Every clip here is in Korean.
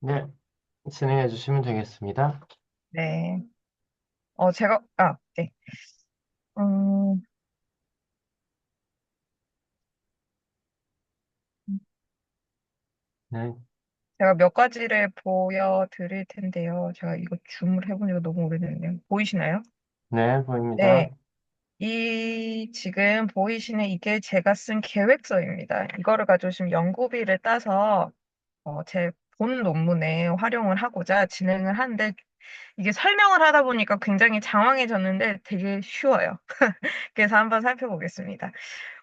네, 진행해 주시면 되겠습니다. 네. 네. 음, 네, 제가 몇 가지를 보여드릴 텐데요. 제가 이거 줌을 해본 지가 너무 오래됐네요. 보이시나요? 네, 보입니다. 네. 지금 보이시는 이게 제가 쓴 계획서입니다. 이거를 가지고 지금 연구비를 따서 제 본 논문에 활용을 하고자 진행을 하는데 이게 설명을 하다 보니까 굉장히 장황해졌는데 되게 쉬워요. 그래서 한번 살펴보겠습니다.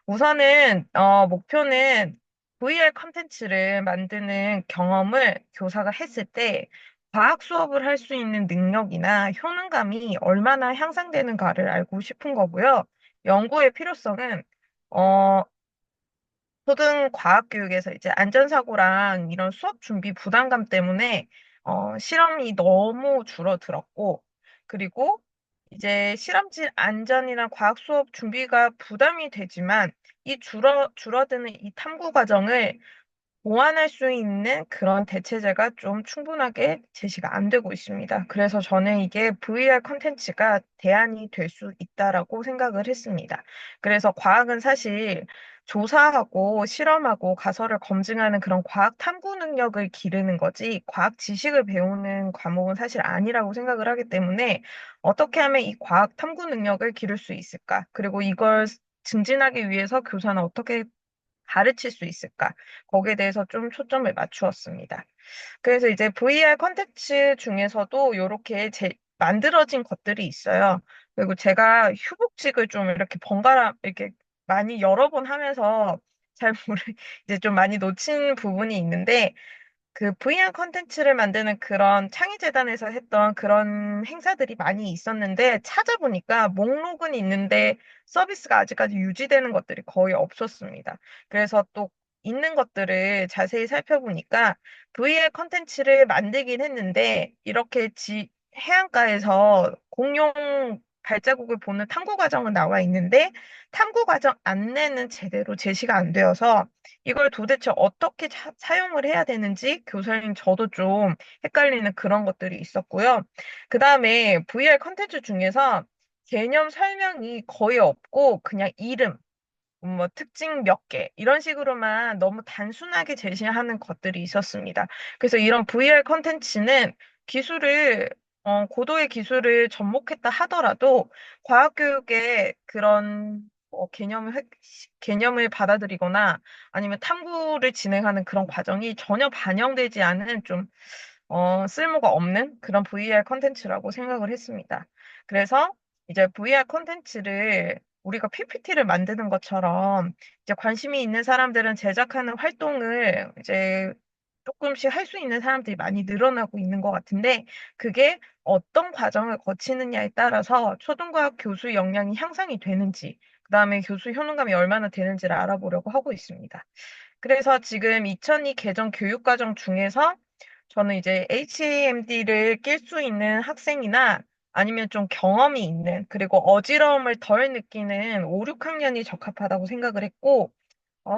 우선은 목표는 VR 컨텐츠를 만드는 경험을 교사가 했을 때 과학 수업을 할 수 있는 능력이나 효능감이 얼마나 향상되는가를 알고 싶은 거고요. 연구의 필요성은 어, 초등 과학 교육에서 이제 안전사고랑 이런 수업 준비 부담감 때문에 실험이 너무 줄어들었고, 그리고 이제 실험실 안전이나 과학 수업 준비가 부담이 되지만 이 줄어드는 이 탐구 과정을 보완할 수 있는 그런 대체제가 좀 충분하게 제시가 안 되고 있습니다. 그래서 저는 이게 VR 컨텐츠가 대안이 될 수 있다라고 생각을 했습니다. 그래서 과학은 사실 조사하고 실험하고 가설을 검증하는 그런 과학 탐구 능력을 기르는 거지, 과학 지식을 배우는 과목은 사실 아니라고 생각을 하기 때문에 어떻게 하면 이 과학 탐구 능력을 기를 수 있을까? 그리고 이걸 증진하기 위해서 교사는 어떻게 가르칠 수 있을까? 거기에 대해서 좀 초점을 맞추었습니다. 그래서 이제 VR 컨텐츠 중에서도 이렇게 만들어진 것들이 있어요. 그리고 제가 휴복직을 좀 이렇게 번갈아, 이렇게 많이 여러 번 하면서 잘 이제 좀 많이 놓친 부분이 있는데, 그 VR 컨텐츠를 만드는 그런 창의재단에서 했던 그런 행사들이 많이 있었는데 찾아보니까 목록은 있는데 서비스가 아직까지 유지되는 것들이 거의 없었습니다. 그래서 또 있는 것들을 자세히 살펴보니까 VR 컨텐츠를 만들긴 했는데 이렇게 해안가에서 공룡 발자국을 보는 탐구 과정은 나와 있는데 탐구 과정 안내는 제대로 제시가 안 되어서 이걸 도대체 어떻게 사용을 해야 되는지 교사님 저도 좀 헷갈리는 그런 것들이 있었고요. 그 다음에 VR 컨텐츠 중에서 개념 설명이 거의 없고 그냥 이름, 뭐 특징 몇 개, 이런 식으로만 너무 단순하게 제시하는 것들이 있었습니다. 그래서 이런 VR 컨텐츠는 기술을, 고도의 기술을 접목했다 하더라도 과학교육의 그런 개념을 받아들이거나 아니면 탐구를 진행하는 그런 과정이 전혀 반영되지 않은 좀 쓸모가 없는 그런 VR 컨텐츠라고 생각을 했습니다. 그래서 이제 VR 컨텐츠를 우리가 PPT를 만드는 것처럼 이제 관심이 있는 사람들은 제작하는 활동을 이제 조금씩 할 수 있는 사람들이 많이 늘어나고 있는 것 같은데 그게 어떤 과정을 거치느냐에 따라서 초등과학 교수 역량이 향상이 되는지 그다음에 교수 효능감이 얼마나 되는지를 알아보려고 하고 있습니다. 그래서 지금 2002 개정 교육과정 중에서 저는 이제 HAMD를 낄 수 있는 학생이나 아니면 좀 경험이 있는, 그리고 어지러움을 덜 느끼는 5, 6학년이 적합하다고 생각을 했고,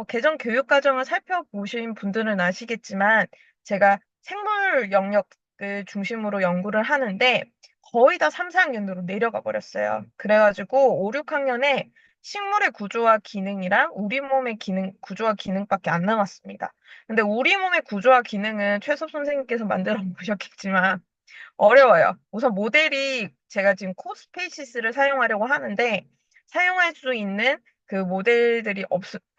개정 교육과정을 살펴보신 분들은 아시겠지만, 제가 생물 영역을 중심으로 연구를 하는데, 거의 다 3, 4학년으로 내려가 버렸어요. 그래가지고 5, 6학년에 식물의 구조와 기능이랑 우리 몸의 구조와 기능밖에 안 남았습니다. 근데 우리 몸의 구조와 기능은 최섭 선생님께서 만들어 보셨겠지만, 어려워요. 우선 모델이 제가 지금 코스페이시스를 사용하려고 하는데 사용할 수 있는 그 모델들이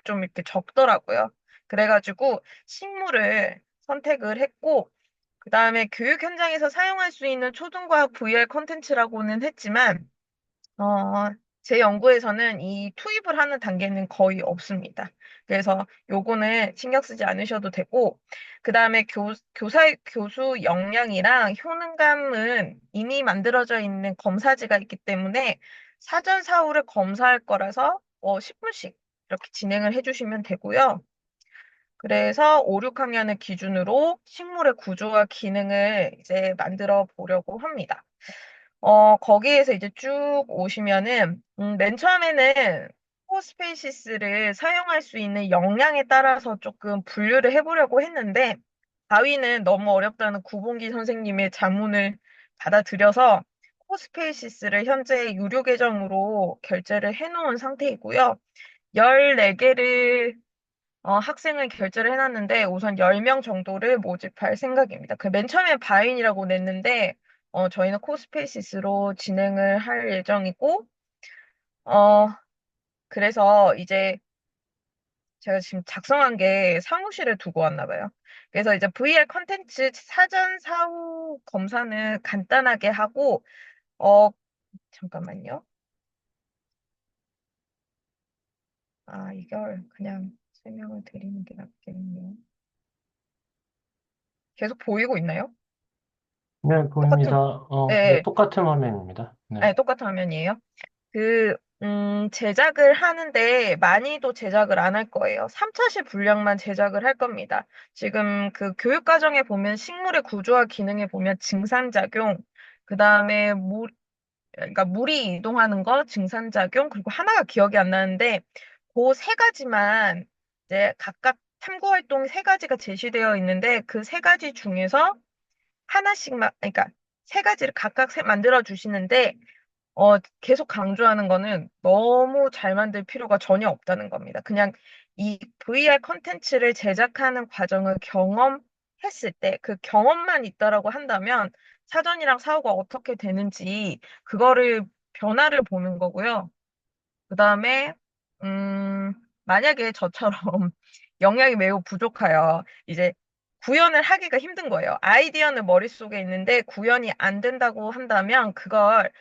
좀 이렇게 적더라고요. 그래가지고 식물을 선택을 했고 그 다음에 교육 현장에서 사용할 수 있는 초등과학 VR 컨텐츠라고는 했지만 어, 제 연구에서는 이 투입을 하는 단계는 거의 없습니다. 그래서 요거는 신경 쓰지 않으셔도 되고, 그 다음에 교수 역량이랑 효능감은 이미 만들어져 있는 검사지가 있기 때문에 사전 사후를 검사할 거라서 10분씩 이렇게 진행을 해주시면 되고요. 그래서 5, 6학년을 기준으로 식물의 구조와 기능을 이제 만들어 보려고 합니다. 거기에서 이제 쭉 오시면은, 맨 처음에는 코스페이시스를 사용할 수 있는 역량에 따라서 조금 분류를 해보려고 했는데, 바위는 너무 어렵다는 구봉기 선생님의 자문을 받아들여서 코스페이시스를 현재 유료 계정으로 결제를 해놓은 상태이고요. 14개를 학생을 결제를 해놨는데 우선 10명 정도를 모집할 생각입니다. 그 맨 처음에 바인이라고 냈는데 저희는 코스페이시스로 진행을 할 예정이고 어, 그래서 이제 제가 지금 작성한 게 사무실에 두고 왔나 봐요. 그래서 이제 VR 컨텐츠 사전 사후 검사는 간단하게 하고 어, 잠깐만요. 이걸 그냥 설명을 드리는 게 낫겠네요. 계속 보이고 있나요? 네, 보입니다. 똑같은, 네, 네, 똑같은 화면입니다. 네. 아니, 똑같은 화면이에요. 제작을 하는데 많이도 제작을 안 할 거예요. 3차시 분량만 제작을 할 겁니다. 지금 그 교육과정에 보면 식물의 구조와 기능에 보면 증산작용, 그 다음에 그러니까 물이 이동하는 거, 증산작용, 그리고 하나가 기억이 안 나는데, 그 세 가지만 이제 각각 탐구활동 세 가지가 제시되어 있는데, 그 세 가지 중에서 하나씩만, 그러니까 세 가지를 각각 만들어 주시는데, 계속 강조하는 거는 너무 잘 만들 필요가 전혀 없다는 겁니다. 그냥 이 VR 컨텐츠를 제작하는 과정을 경험했을 때 그 경험만 있다라고 한다면 사전이랑 사후가 어떻게 되는지 그거를 변화를 보는 거고요. 그 다음에, 만약에 저처럼 역량이 매우 부족하여 이제 구현을 하기가 힘든 거예요. 아이디어는 머릿속에 있는데 구현이 안 된다고 한다면 그걸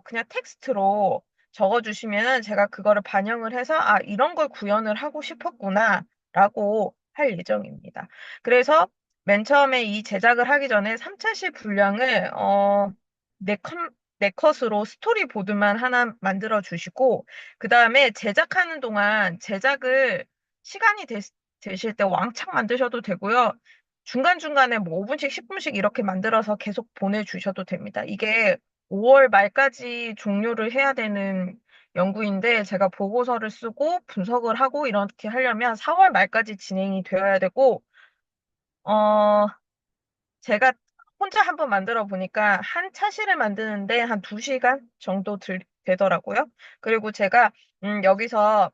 그냥 텍스트로 적어주시면은 제가 그거를 반영을 해서 이런 걸 구현을 하고 싶었구나 라고 할 예정입니다. 그래서 맨 처음에 이 제작을 하기 전에 3차시 분량을 네 컷, 네 컷으로 스토리보드만 하나 만들어 주시고 그 다음에 제작하는 동안 시간이 되실 때 왕창 만드셔도 되고요. 중간중간에 뭐 5분씩, 10분씩 이렇게 만들어서 계속 보내주셔도 됩니다. 이게 5월 말까지 종료를 해야 되는 연구인데 제가 보고서를 쓰고 분석을 하고 이렇게 하려면 4월 말까지 진행이 되어야 되고, 어, 제가 혼자 한번 만들어 보니까 한 차실을 만드는데 한 2시간 정도 되더라고요. 그리고 제가 여기서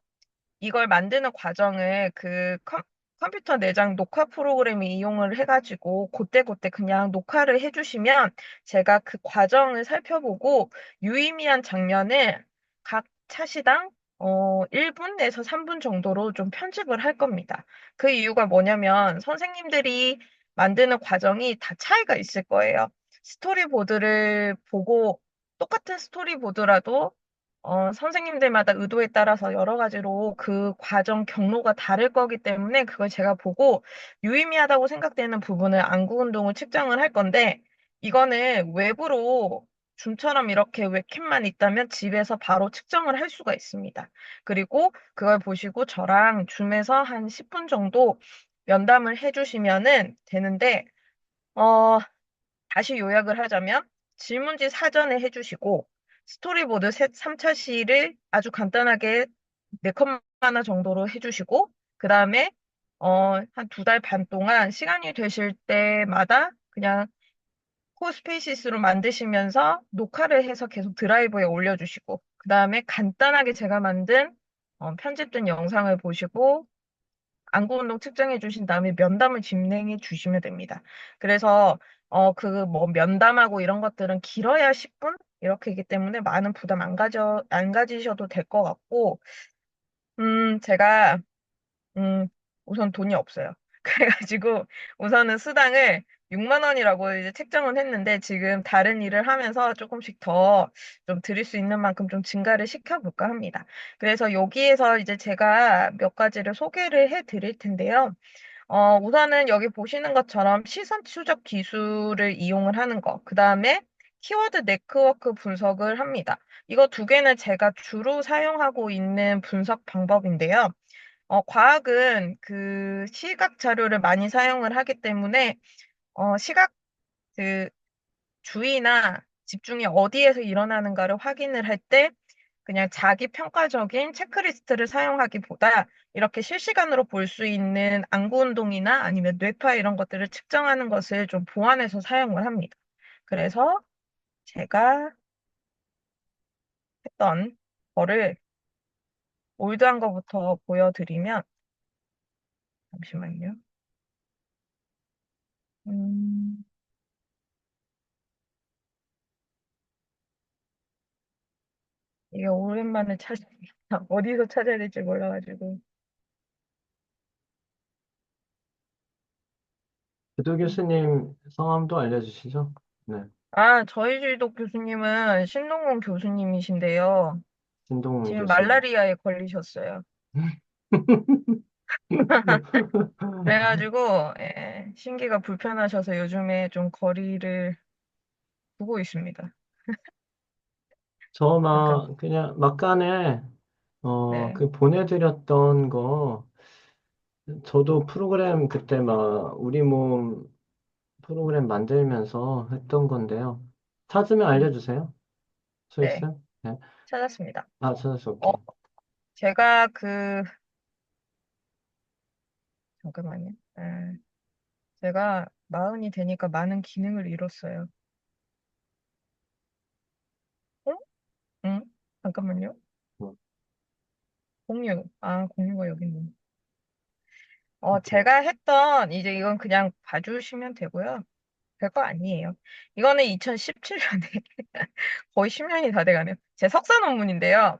이걸 만드는 과정을 컴퓨터 내장 녹화 프로그램을 이용을 해가지고 그때그때 그냥 녹화를 해주시면 제가 그 과정을 살펴보고 유의미한 장면을 각 차시당 1분에서 3분 정도로 좀 편집을 할 겁니다. 그 이유가 뭐냐면 선생님들이 만드는 과정이 다 차이가 있을 거예요. 스토리보드를 보고 똑같은 스토리보드라도 선생님들마다 의도에 따라서 여러 가지로 그 과정 경로가 다를 거기 때문에 그걸 제가 보고 유의미하다고 생각되는 부분을 안구 운동을 측정을 할 건데 이거는 외부로 줌처럼 이렇게 웹캠만 있다면 집에서 바로 측정을 할 수가 있습니다. 그리고 그걸 보시고 저랑 줌에서 한 10분 정도 면담을 해주시면은 되는데 어, 다시 요약을 하자면 질문지 사전에 해주시고 스토리보드 3차 시를 아주 간단하게 4컷 하나 정도로 해주시고 그 다음에 한 2달 반 동안 시간이 되실 때마다 그냥 코스페이시스로 만드시면서 녹화를 해서 계속 드라이브에 올려주시고 그 다음에 간단하게 제가 만든 편집된 영상을 보시고 안구 운동 측정해 주신 다음에 면담을 진행해 주시면 됩니다. 그래서 그 뭐 면담하고 이런 것들은 길어야 10분 이렇게이기 때문에 많은 부담 안 가지셔도 될 것 같고 제가 음 우선 돈이 없어요. 그래가지고 우선은 수당을 6만 원이라고 이제 책정은 했는데 지금 다른 일을 하면서 조금씩 더 좀 드릴 수 있는 만큼 좀 증가를 시켜볼까 합니다. 그래서 여기에서 이제 제가 몇 가지를 소개를 해 드릴 텐데요. 우선은 여기 보시는 것처럼 시선 추적 기술을 이용을 하는 거. 그 다음에 키워드 네트워크 분석을 합니다. 이거 두 개는 제가 주로 사용하고 있는 분석 방법인데요. 과학은 그 시각 자료를 많이 사용을 하기 때문에, 시각 그 주의나 집중이 어디에서 일어나는가를 확인을 할 때, 그냥 자기 평가적인 체크리스트를 사용하기보다 이렇게 실시간으로 볼 수 있는 안구 운동이나 아니면 뇌파 이런 것들을 측정하는 것을 좀 보완해서 사용을 합니다. 그래서 제가 했던 거를 올드한 거부터 보여드리면, 잠시만요. 음, 이게 오랜만에 어디서 찾아야 될지 몰라가지고. 기도 교수님 성함도 알려주시죠? 네, 아, 저희 주도 교수님은 신동훈 교수님이신데요. 신동훈 지금 교수님. 말라리아에 걸리셨어요. 그래가지고, 예, 심기가 불편하셔서 요즘에 좀 거리를 두고 있습니다. 잠깐, 그냥 막간에, 네. 그 보내드렸던 거, 저도 프로그램 그때 막, 우리 몸 프로그램 만들면서 했던 건데요. 찾으면 음, 알려주세요. 네, 소희쌤? 네. 찾았습니다. 아, 찾았어, 어, 오케이. 제가 잠깐만요. 제가 마흔이 되니까 많은 기능을 잃었어요. 응? 응? 잠깐만요. 어, 공유. 아, 공유가 여기 있네. 오케이. 제가 했던, 이제 이건 그냥 봐주시면 되고요. 별거 아니에요. 이거는 2017년에, 거의 10년이 다 돼가네요. 제 석사 논문인데요.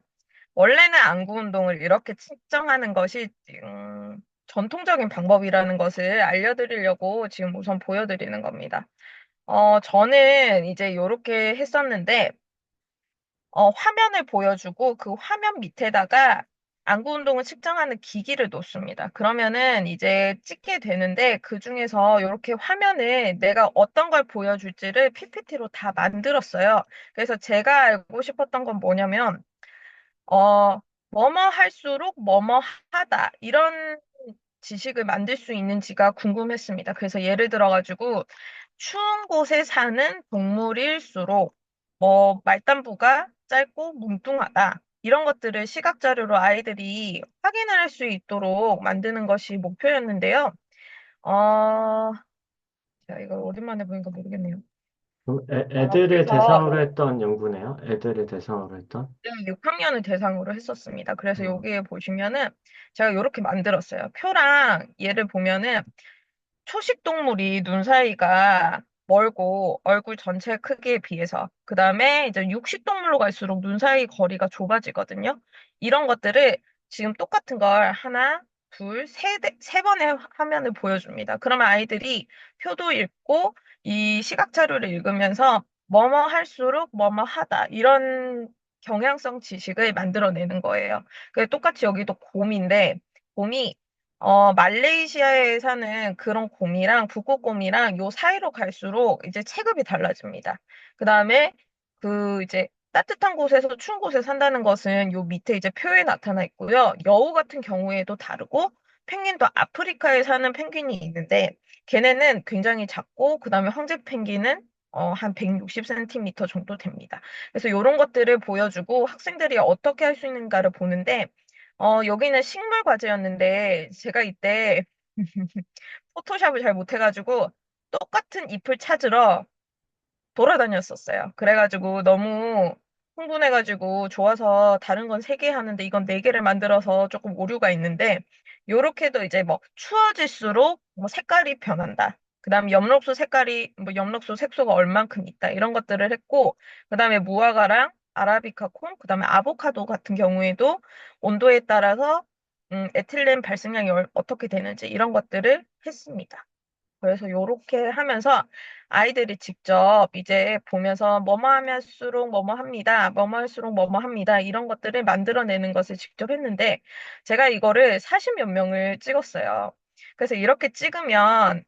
원래는 안구 운동을 이렇게 측정하는 것이, 전통적인 방법이라는 것을 알려드리려고 지금 우선 보여드리는 겁니다. 저는 이제 이렇게 했었는데, 화면을 보여주고 그 화면 밑에다가 안구 운동을 측정하는 기기를 놓습니다. 그러면은 이제 찍게 되는데 그 중에서 이렇게 화면을 내가 어떤 걸 보여줄지를 PPT로 다 만들었어요. 그래서 제가 알고 싶었던 건 뭐냐면, 뭐뭐 할수록 뭐뭐 하다. 이런 지식을 만들 수 있는지가 궁금했습니다. 그래서 예를 들어가지고, 추운 곳에 사는 동물일수록, 말단부가 짧고 뭉뚱하다. 이런 것들을 시각자료로 아이들이 확인을 할 수 있도록 만드는 것이 목표였는데요. 어, 제가 이걸 오랜만에 보니까 모르겠네요. 그럼 애들을 그래서 대상으로 했던 연구네요. 애들을 대상으로 했던. 6학년을 대상으로 했었습니다. 그래서 음, 여기에 보시면은 제가 이렇게 만들었어요. 표랑 얘를 보면은 초식 동물이 눈 사이가 멀고 얼굴 전체 크기에 비해서 그 다음에 이제 육식 동물로 갈수록 눈 사이 거리가 좁아지거든요. 이런 것들을 지금 똑같은 걸 하나, 둘, 세 번의 화면을 보여줍니다. 그러면 아이들이 표도 읽고 이 시각 자료를 읽으면서 뭐뭐 할수록 뭐뭐 하다 이런 경향성 지식을 만들어내는 거예요. 똑같이 여기도 곰인데 곰이 말레이시아에 사는 그런 곰이랑 북극곰이랑 요 사이로 갈수록 이제 체급이 달라집니다. 그 다음에 이제 따뜻한 곳에서 추운 곳에 산다는 것은 요 밑에 이제 표에 나타나 있고요. 여우 같은 경우에도 다르고 펭귄도 아프리카에 사는 펭귄이 있는데 걔네는 굉장히 작고 그 다음에 황제 펭귄은 한 160cm 정도 됩니다. 그래서 이런 것들을 보여주고 학생들이 어떻게 할 수 있는가를 보는데 여기는 식물 과제였는데, 제가 이때 포토샵을 잘 못해가지고, 똑같은 잎을 찾으러 돌아다녔었어요. 그래가지고 너무 흥분해가지고 좋아서 다른 건 세 개 하는데 이건 네 개를 만들어서 조금 오류가 있는데, 요렇게도 이제 뭐 추워질수록 뭐 색깔이 변한다. 그 다음에 엽록소 색깔이, 뭐 엽록소 색소가 얼만큼 있다. 이런 것들을 했고, 그 다음에 무화과랑 아라비카 콩, 그 다음에 아보카도 같은 경우에도 온도에 따라서 에틸렌 발생량이 어떻게 되는지 이런 것들을 했습니다. 그래서 요렇게 하면서 아이들이 직접 이제 보면서 뭐뭐 하면수록 뭐뭐 합니다. 뭐뭐 할수록 뭐뭐 합니다. 이런 것들을 만들어내는 것을 직접 했는데 제가 이거를 40몇 명을 찍었어요. 그래서 이렇게 찍으면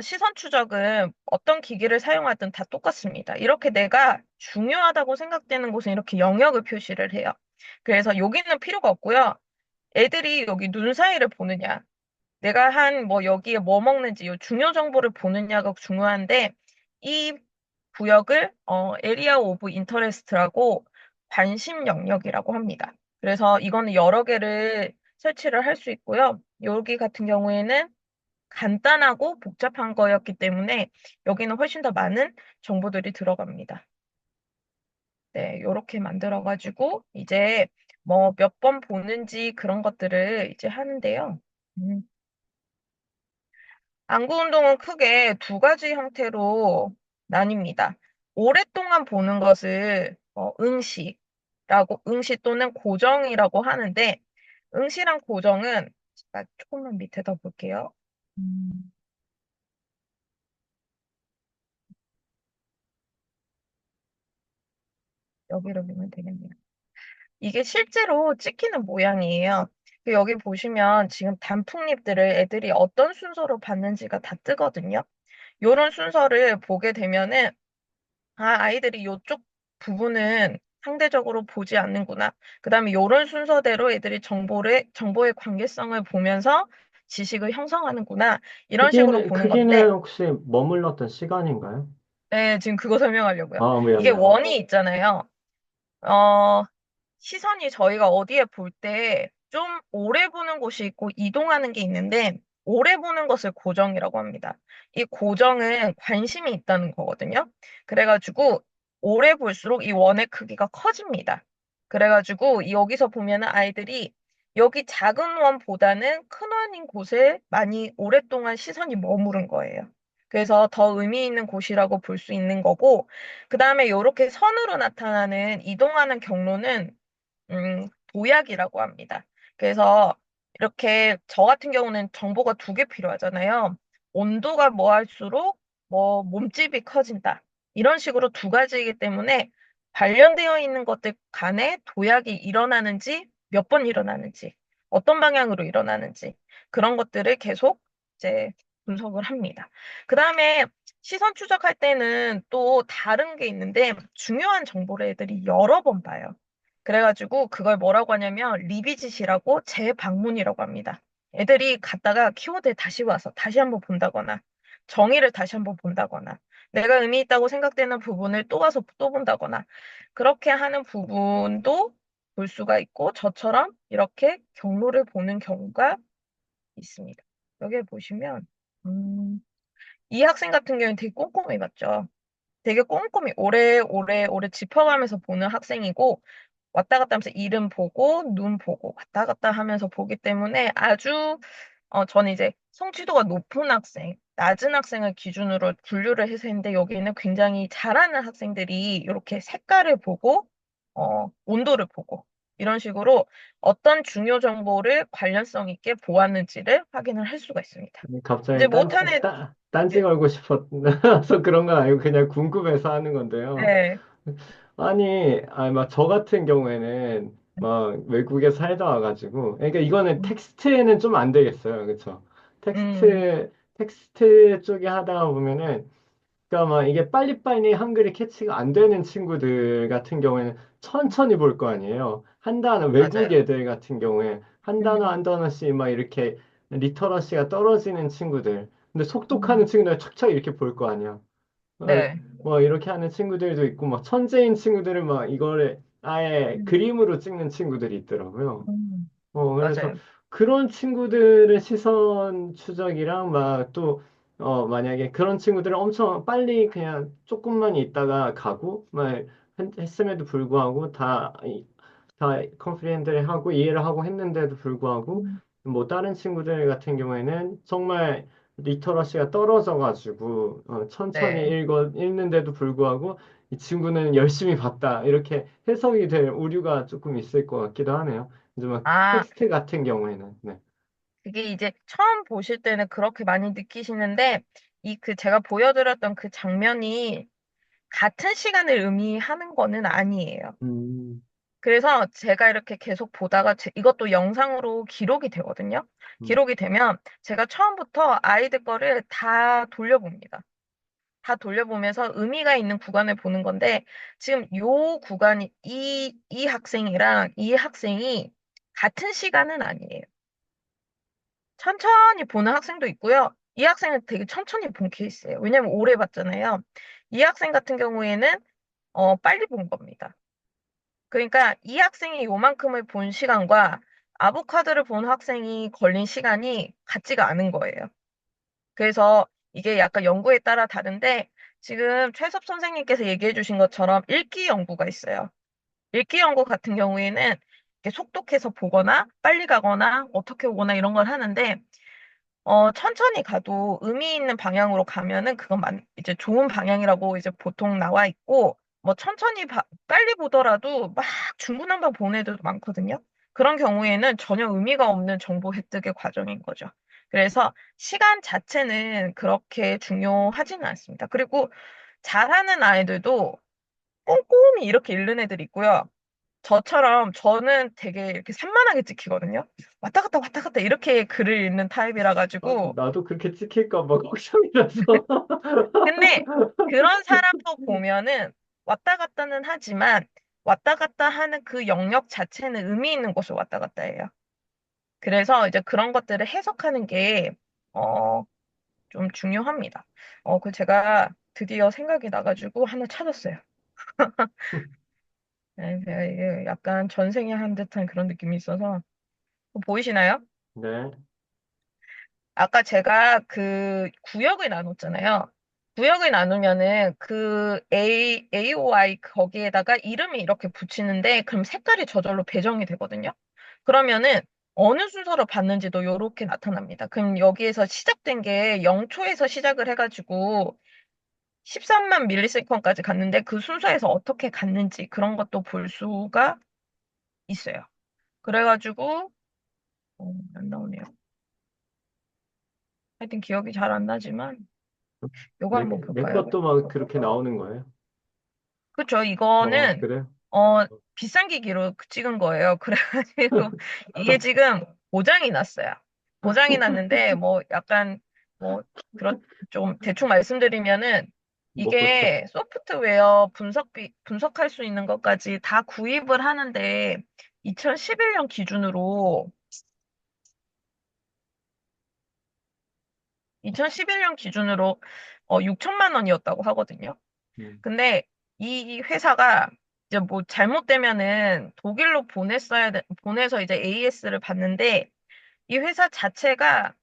시선 추적은 어떤 기기를 사용하든 다 똑같습니다. 이렇게 내가 중요하다고 생각되는 곳은 이렇게 영역을 표시를 해요. 그래서 여기는 필요가 없고요. 애들이 여기 눈 사이를 보느냐. 내가 뭐 여기에 뭐 먹는지 요 중요 정보를 보느냐가 중요한데 이 구역을 에리아 오브 인터레스트라고 관심 영역이라고 합니다. 그래서 이거는 여러 개를 설치를 할 수 있고요. 여기 같은 경우에는 간단하고 복잡한 거였기 때문에 여기는 훨씬 더 많은 정보들이 들어갑니다. 네, 이렇게 만들어가지고 이제 뭐 몇 번 보는지 그런 것들을 이제 하는데요. 음, 안구 운동은 크게 두 가지 형태로 나뉩니다. 오랫동안 보는 것을 응시 또는 고정이라고 하는데 응시랑 고정은 제가 조금만 밑에 더 볼게요. 음, 여기로 보면 되겠네요. 이게 실제로 찍히는 모양이에요. 여기 보시면 지금 단풍잎들을 애들이 어떤 순서로 봤는지가 다 뜨거든요. 이런 순서를 보게 되면은 아이들이 이쪽 부분은 상대적으로 보지 않는구나. 그다음에 이런 순서대로 애들이 정보의 관계성을 보면서 지식을 형성하는구나. 이런 식으로 보는 건데, 크기는 혹시 머물렀던 시간인가요? 네, 지금 그거 설명하려고요. 아, 이게 미안해요. 원이 있잖아요. 어, 시선이 저희가 어디에 볼 때 좀 오래 보는 곳이 있고 이동하는 게 있는데 오래 보는 것을 고정이라고 합니다. 이 고정은 관심이 있다는 거거든요. 그래가지고 오래 볼수록 이 원의 크기가 커집니다. 그래가지고 여기서 보면은 아이들이 여기 작은 원보다는 큰 원인 곳에 많이 오랫동안 시선이 머무른 거예요. 그래서 더 의미 있는 곳이라고 볼 수 있는 거고, 그 다음에 이렇게 선으로 나타나는 이동하는 경로는 도약이라고 합니다. 그래서 이렇게 저 같은 경우는 정보가 두 개 필요하잖아요. 온도가 뭐 할수록 뭐 몸집이 커진다. 이런 식으로 두 가지이기 때문에 관련되어 있는 것들 간에 도약이 일어나는지 몇 번 일어나는지 어떤 방향으로 일어나는지 그런 것들을 계속 이제 분석을 합니다. 그 다음에 시선 추적할 때는 또 다른 게 있는데 중요한 정보를 애들이 여러 번 봐요. 그래가지고 그걸 뭐라고 하냐면 리비짓이라고 재방문이라고 합니다. 애들이 갔다가 키워드에 다시 와서 다시 한번 본다거나 정의를 다시 한번 본다거나 내가 의미 있다고 생각되는 부분을 또 와서 또 본다거나 그렇게 하는 부분도 볼 수가 있고 저처럼 이렇게 경로를 보는 경우가 있습니다. 여기 보시면 이 학생 같은 경우는 되게 꼼꼼히 봤죠. 되게 꼼꼼히 오래 짚어가면서 보는 학생이고 왔다 갔다 하면서 이름 보고 눈 보고 왔다 갔다 하면서 보기 때문에 아주 저는 이제 성취도가 높은 학생, 낮은 학생을 기준으로 분류를 해서 했는데 여기는 굉장히 잘하는 학생들이 이렇게 색깔을 보고 온도를 보고 이런 식으로 어떤 중요 정보를 관련성 있게 보았는지를 확인을 할 수가 있습니다. 이제 갑자기 못하는 딴지 네, 걸고 싶어서 그런 건 아니고 그냥 궁금해서 하는 건데요. 네, 막 저 같은 경우에는 막 외국에 살다 와가지고, 그러니까 이거는 텍스트에는 좀 안 되겠어요. 그쵸? 음, 텍스트 쪽에 하다가 보면은 그러니까 막 이게 빨리빨리 한글이 캐치가 안 되는 친구들 같은 경우에는 천천히 볼 거 아니에요. 한 단어, 외국 맞아요. 애들 같은 경우에 한 단어 음, 한 단어씩 막 이렇게 리터러시가 떨어지는 친구들. 근데 속독하는 음, 친구들 척척 이렇게 볼 거 아니야. 어, 네, 뭐 이렇게 하는 친구들도 있고 막 천재인 친구들은 막 이거를 아예 음, 그림으로 찍는 친구들이 있더라고요. 그래서 맞아요. 그런 친구들의 시선 추적이랑 막 또, 만약에 그런 친구들은 엄청 빨리 그냥 조금만 있다가 가고, 막 했음에도 불구하고 다 컴프리헨드를 하고 이해를 하고 했는데도 불구하고, 음, 뭐 다른 친구들 같은 경우에는 정말 리터러시가 떨어져가지고, 천천히 네. 읽는데도 불구하고, 이 친구는 열심히 봤다. 이렇게 해석이 될 오류가 조금 있을 것 같기도 하네요. 이제 막 아, 텍스트 같은 경우에는 네. 그게 이제 처음 보실 때는 그렇게 많이 느끼시는데, 제가 보여드렸던 그 장면이 같은 시간을 의미하는 거는 아니에요. 음, 그래서 제가 이렇게 계속 보다가 이것도 영상으로 기록이 되거든요. 음. 기록이 되면 제가 처음부터 아이들 거를 다 돌려봅니다. 다 돌려보면서 의미가 있는 구간을 보는 건데, 지금 요 구간이, 이 학생이랑 이 학생이 같은 시간은 아니에요. 천천히 보는 학생도 있고요. 이 학생은 되게 천천히 본 케이스예요. 왜냐면 오래 봤잖아요. 이 학생 같은 경우에는 빨리 본 겁니다. 그러니까 이 학생이 요만큼을 본 시간과 아보카도를 본 학생이 걸린 시간이 같지가 않은 거예요. 그래서 이게 약간 연구에 따라 다른데 지금 최섭 선생님께서 얘기해 주신 것처럼 읽기 연구가 있어요. 읽기 연구 같은 경우에는 이렇게 속독해서 보거나 빨리 가거나 어떻게 오거나 이런 걸 하는데 천천히 가도 의미 있는 방향으로 가면은 그건 이제 좋은 방향이라고 이제 보통 나와 있고, 뭐 천천히 빨리 보더라도 막 중구난방 보는 애들도 많거든요. 그런 경우에는 전혀 의미가 없는 정보 획득의 과정인 거죠. 그래서 시간 자체는 그렇게 중요하지는 않습니다. 그리고 잘하는 아이들도 꼼꼼히 이렇게 읽는 애들이 있고요. 저는 되게 이렇게 산만하게 찍히거든요. 왔다 갔다 이렇게 글을 읽는 타입이라 아, 가지고. 나도 그렇게 찍힐까 봐 걱정이라서. 근데 그런 사람도 보면은 왔다 갔다는 하지만 왔다 갔다 하는 그 영역 자체는 의미 있는 곳을 왔다 갔다 해요. 그래서 이제 그런 것들을 해석하는 게, 어, 좀 중요합니다. 제가 드디어 생각이 나가지고 하나 찾았어요. 네, 제가 이게 약간 전생에 한 듯한 그런 느낌이 있어서. 보이시나요? 네. 아까 제가 그 구역을 나눴잖아요. 구역을 나누면은 그 AOI 거기에다가 이름이 이렇게 붙이는데 그럼 색깔이 저절로 배정이 되거든요. 그러면은 어느 순서로 봤는지도 이렇게 나타납니다. 그럼 여기에서 시작된 게 0초에서 시작을 해가지고 13만 밀리세컨까지 갔는데 그 순서에서 어떻게 갔는지 그런 것도 볼 수가 있어요. 그래가지고 안 나오네요. 하여튼 기억이 잘 안 나지만 요거 한번 내 볼까요? 것도 막 그렇게 나오는 거예요. 그쵸. 이거는, 그래? 어, 비싼 기기로 찍은 거예요. 그래가지고, 이게 지금 고장이 났어요. 고장이 났는데, 뭐, 약간, 뭐, 좀, 대충 말씀드리면은, 먹고 쳐. 이게 소프트웨어 분석할 수 있는 것까지 다 구입을 하는데, 2011년 기준으로, 2011년 기준으로, 6천만 원이었다고 하거든요. 음, 근데 이 회사가 이제 뭐 잘못되면은 독일로 보내서 이제 AS를 받는데 이 회사 자체가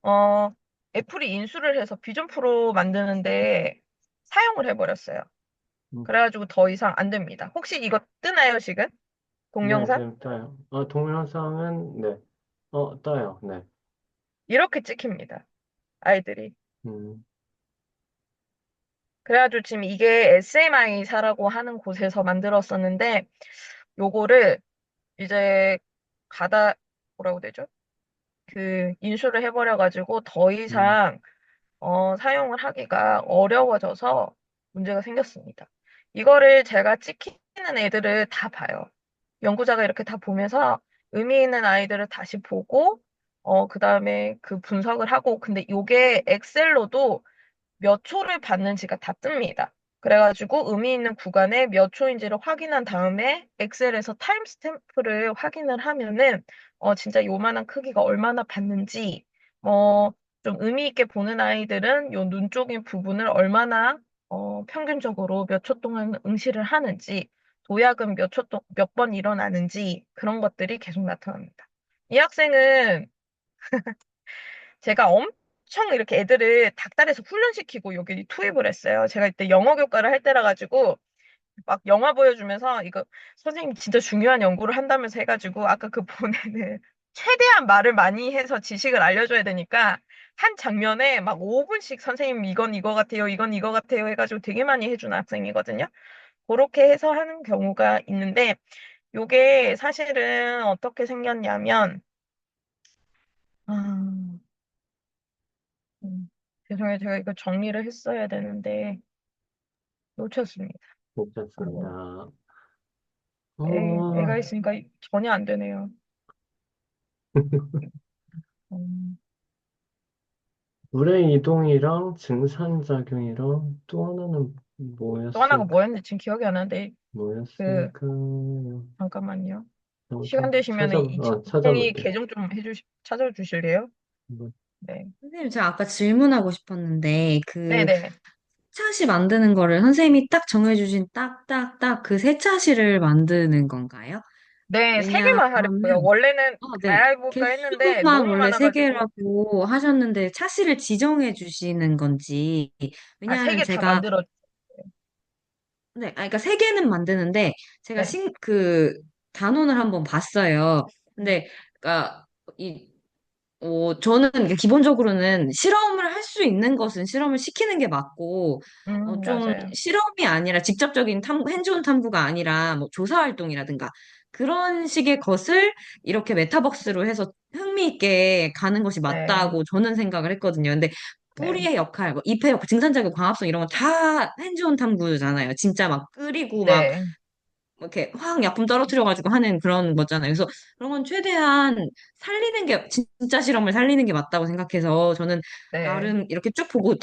어 애플이 인수를 해서 비전 프로 만드는데 사용을 해버렸어요. 음. 그래가지고 더 이상 안 됩니다. 혹시 이거 뜨나요, 지금? 네, 동영상? 지금 떠요. 동영상은, 네. 떠요. 네. 이렇게 찍힙니다. 아이들이. 음, 그래가지고 지금 이게 SMI사라고 하는 곳에서 만들었었는데 요거를 이제 가다 뭐라고 되죠? 그 인수를 해버려가지고 더 음, 이상 사용을 하기가 어려워져서 문제가 생겼습니다. 이거를 제가 찍히는 애들을 다 봐요. 연구자가 이렇게 다 보면서 의미 있는 아이들을 다시 보고 그 다음에 그 분석을 하고 근데 요게 엑셀로도 몇 초를 받는지가 다 뜹니다. 그래가지고 의미 있는 구간에 몇 초인지를 확인한 다음에 엑셀에서 타임스탬프를 확인을 하면은 진짜 요만한 크기가 얼마나 받는지 좀 의미 있게 보는 아이들은 요 눈 쪽인 부분을 얼마나 평균적으로 몇 초 동안 응시를 하는지 도약은 몇 번 일어나는지 그런 것들이 계속 나타납니다. 이 학생은 제가 엄청 이렇게 애들을 닥달해서 훈련시키고 여기 투입을 했어요. 제가 이때 영어 교과를 할 때라 가지고 막 영화 보여주면서 이거 선생님 진짜 중요한 연구를 한다면서 해가지고 아까 그 보내는 최대한 말을 많이 해서 지식을 알려줘야 되니까 한 장면에 막 5분씩 선생님 이건 이거 같아요, 이건 이거 같아요 해가지고 되게 많이 해준 학생이거든요. 그렇게 해서 하는 경우가 있는데 요게 사실은 어떻게 생겼냐면 아, 죄송해요. 제가 이거 정리를 했어야 되는데 놓쳤습니다. 아이고, 괜찮습니다. 애가 어, 있으니까 전혀 안 되네요. 음, 불의 이동이랑 증산작용이랑 또 하나는 또 하나가 뭐였을까? 뭐였는지 지금 기억이 안 나는데 그 뭐였을까요? 잠깐만요. 시간 잠깐 되시면 이 지붕이 찾아볼게. 계정 좀 찾아주실래요? 한번. 네. 선생님, 제가 아까 질문하고 싶었는데, 네네. 세차시 만드는 거를 선생님이 딱 정해주신 딱딱딱 그 세차시를 만드는 건가요? 네, 세 왜냐하면, 개만 하려고요. 원래는 네. 다 해볼까 했는데 개수만 너무 원래 세 많아가지고. 개라고 하셨는데 차시를 지정해 주시는 건지. 아, 세 왜냐하면 개 다 제가, 만들어. 네, 그러니까 세 개는 만드는데 제가 네. 단원을 한번 봤어요. 음, 근데, 그러니까, 이 저는 이게 기본적으로는 실험을 할 수 있는 것은 실험을 시키는 게 맞고, 좀 맞아요. 실험이 아니라 직접적인 핸즈온 탐구가 아니라 뭐 조사 활동이라든가 그런 식의 것을 이렇게 메타버스로 해서 흥미있게 가는 것이 네, 맞다고 저는 생각을 했거든요. 근데 네, 뿌리의 역할, 뭐 잎의 역할, 증산작용, 광합성 이런 건 다 핸즈온 탐구잖아요. 진짜 막 끓이고 막 네, 이렇게 화학약품 떨어뜨려가지고 하는 그런 거잖아요. 그래서 그런 건 최대한 살리는 게, 진짜 실험을 살리는 게 맞다고 생각해서 저는 네. 나름 이렇게 쭉 보고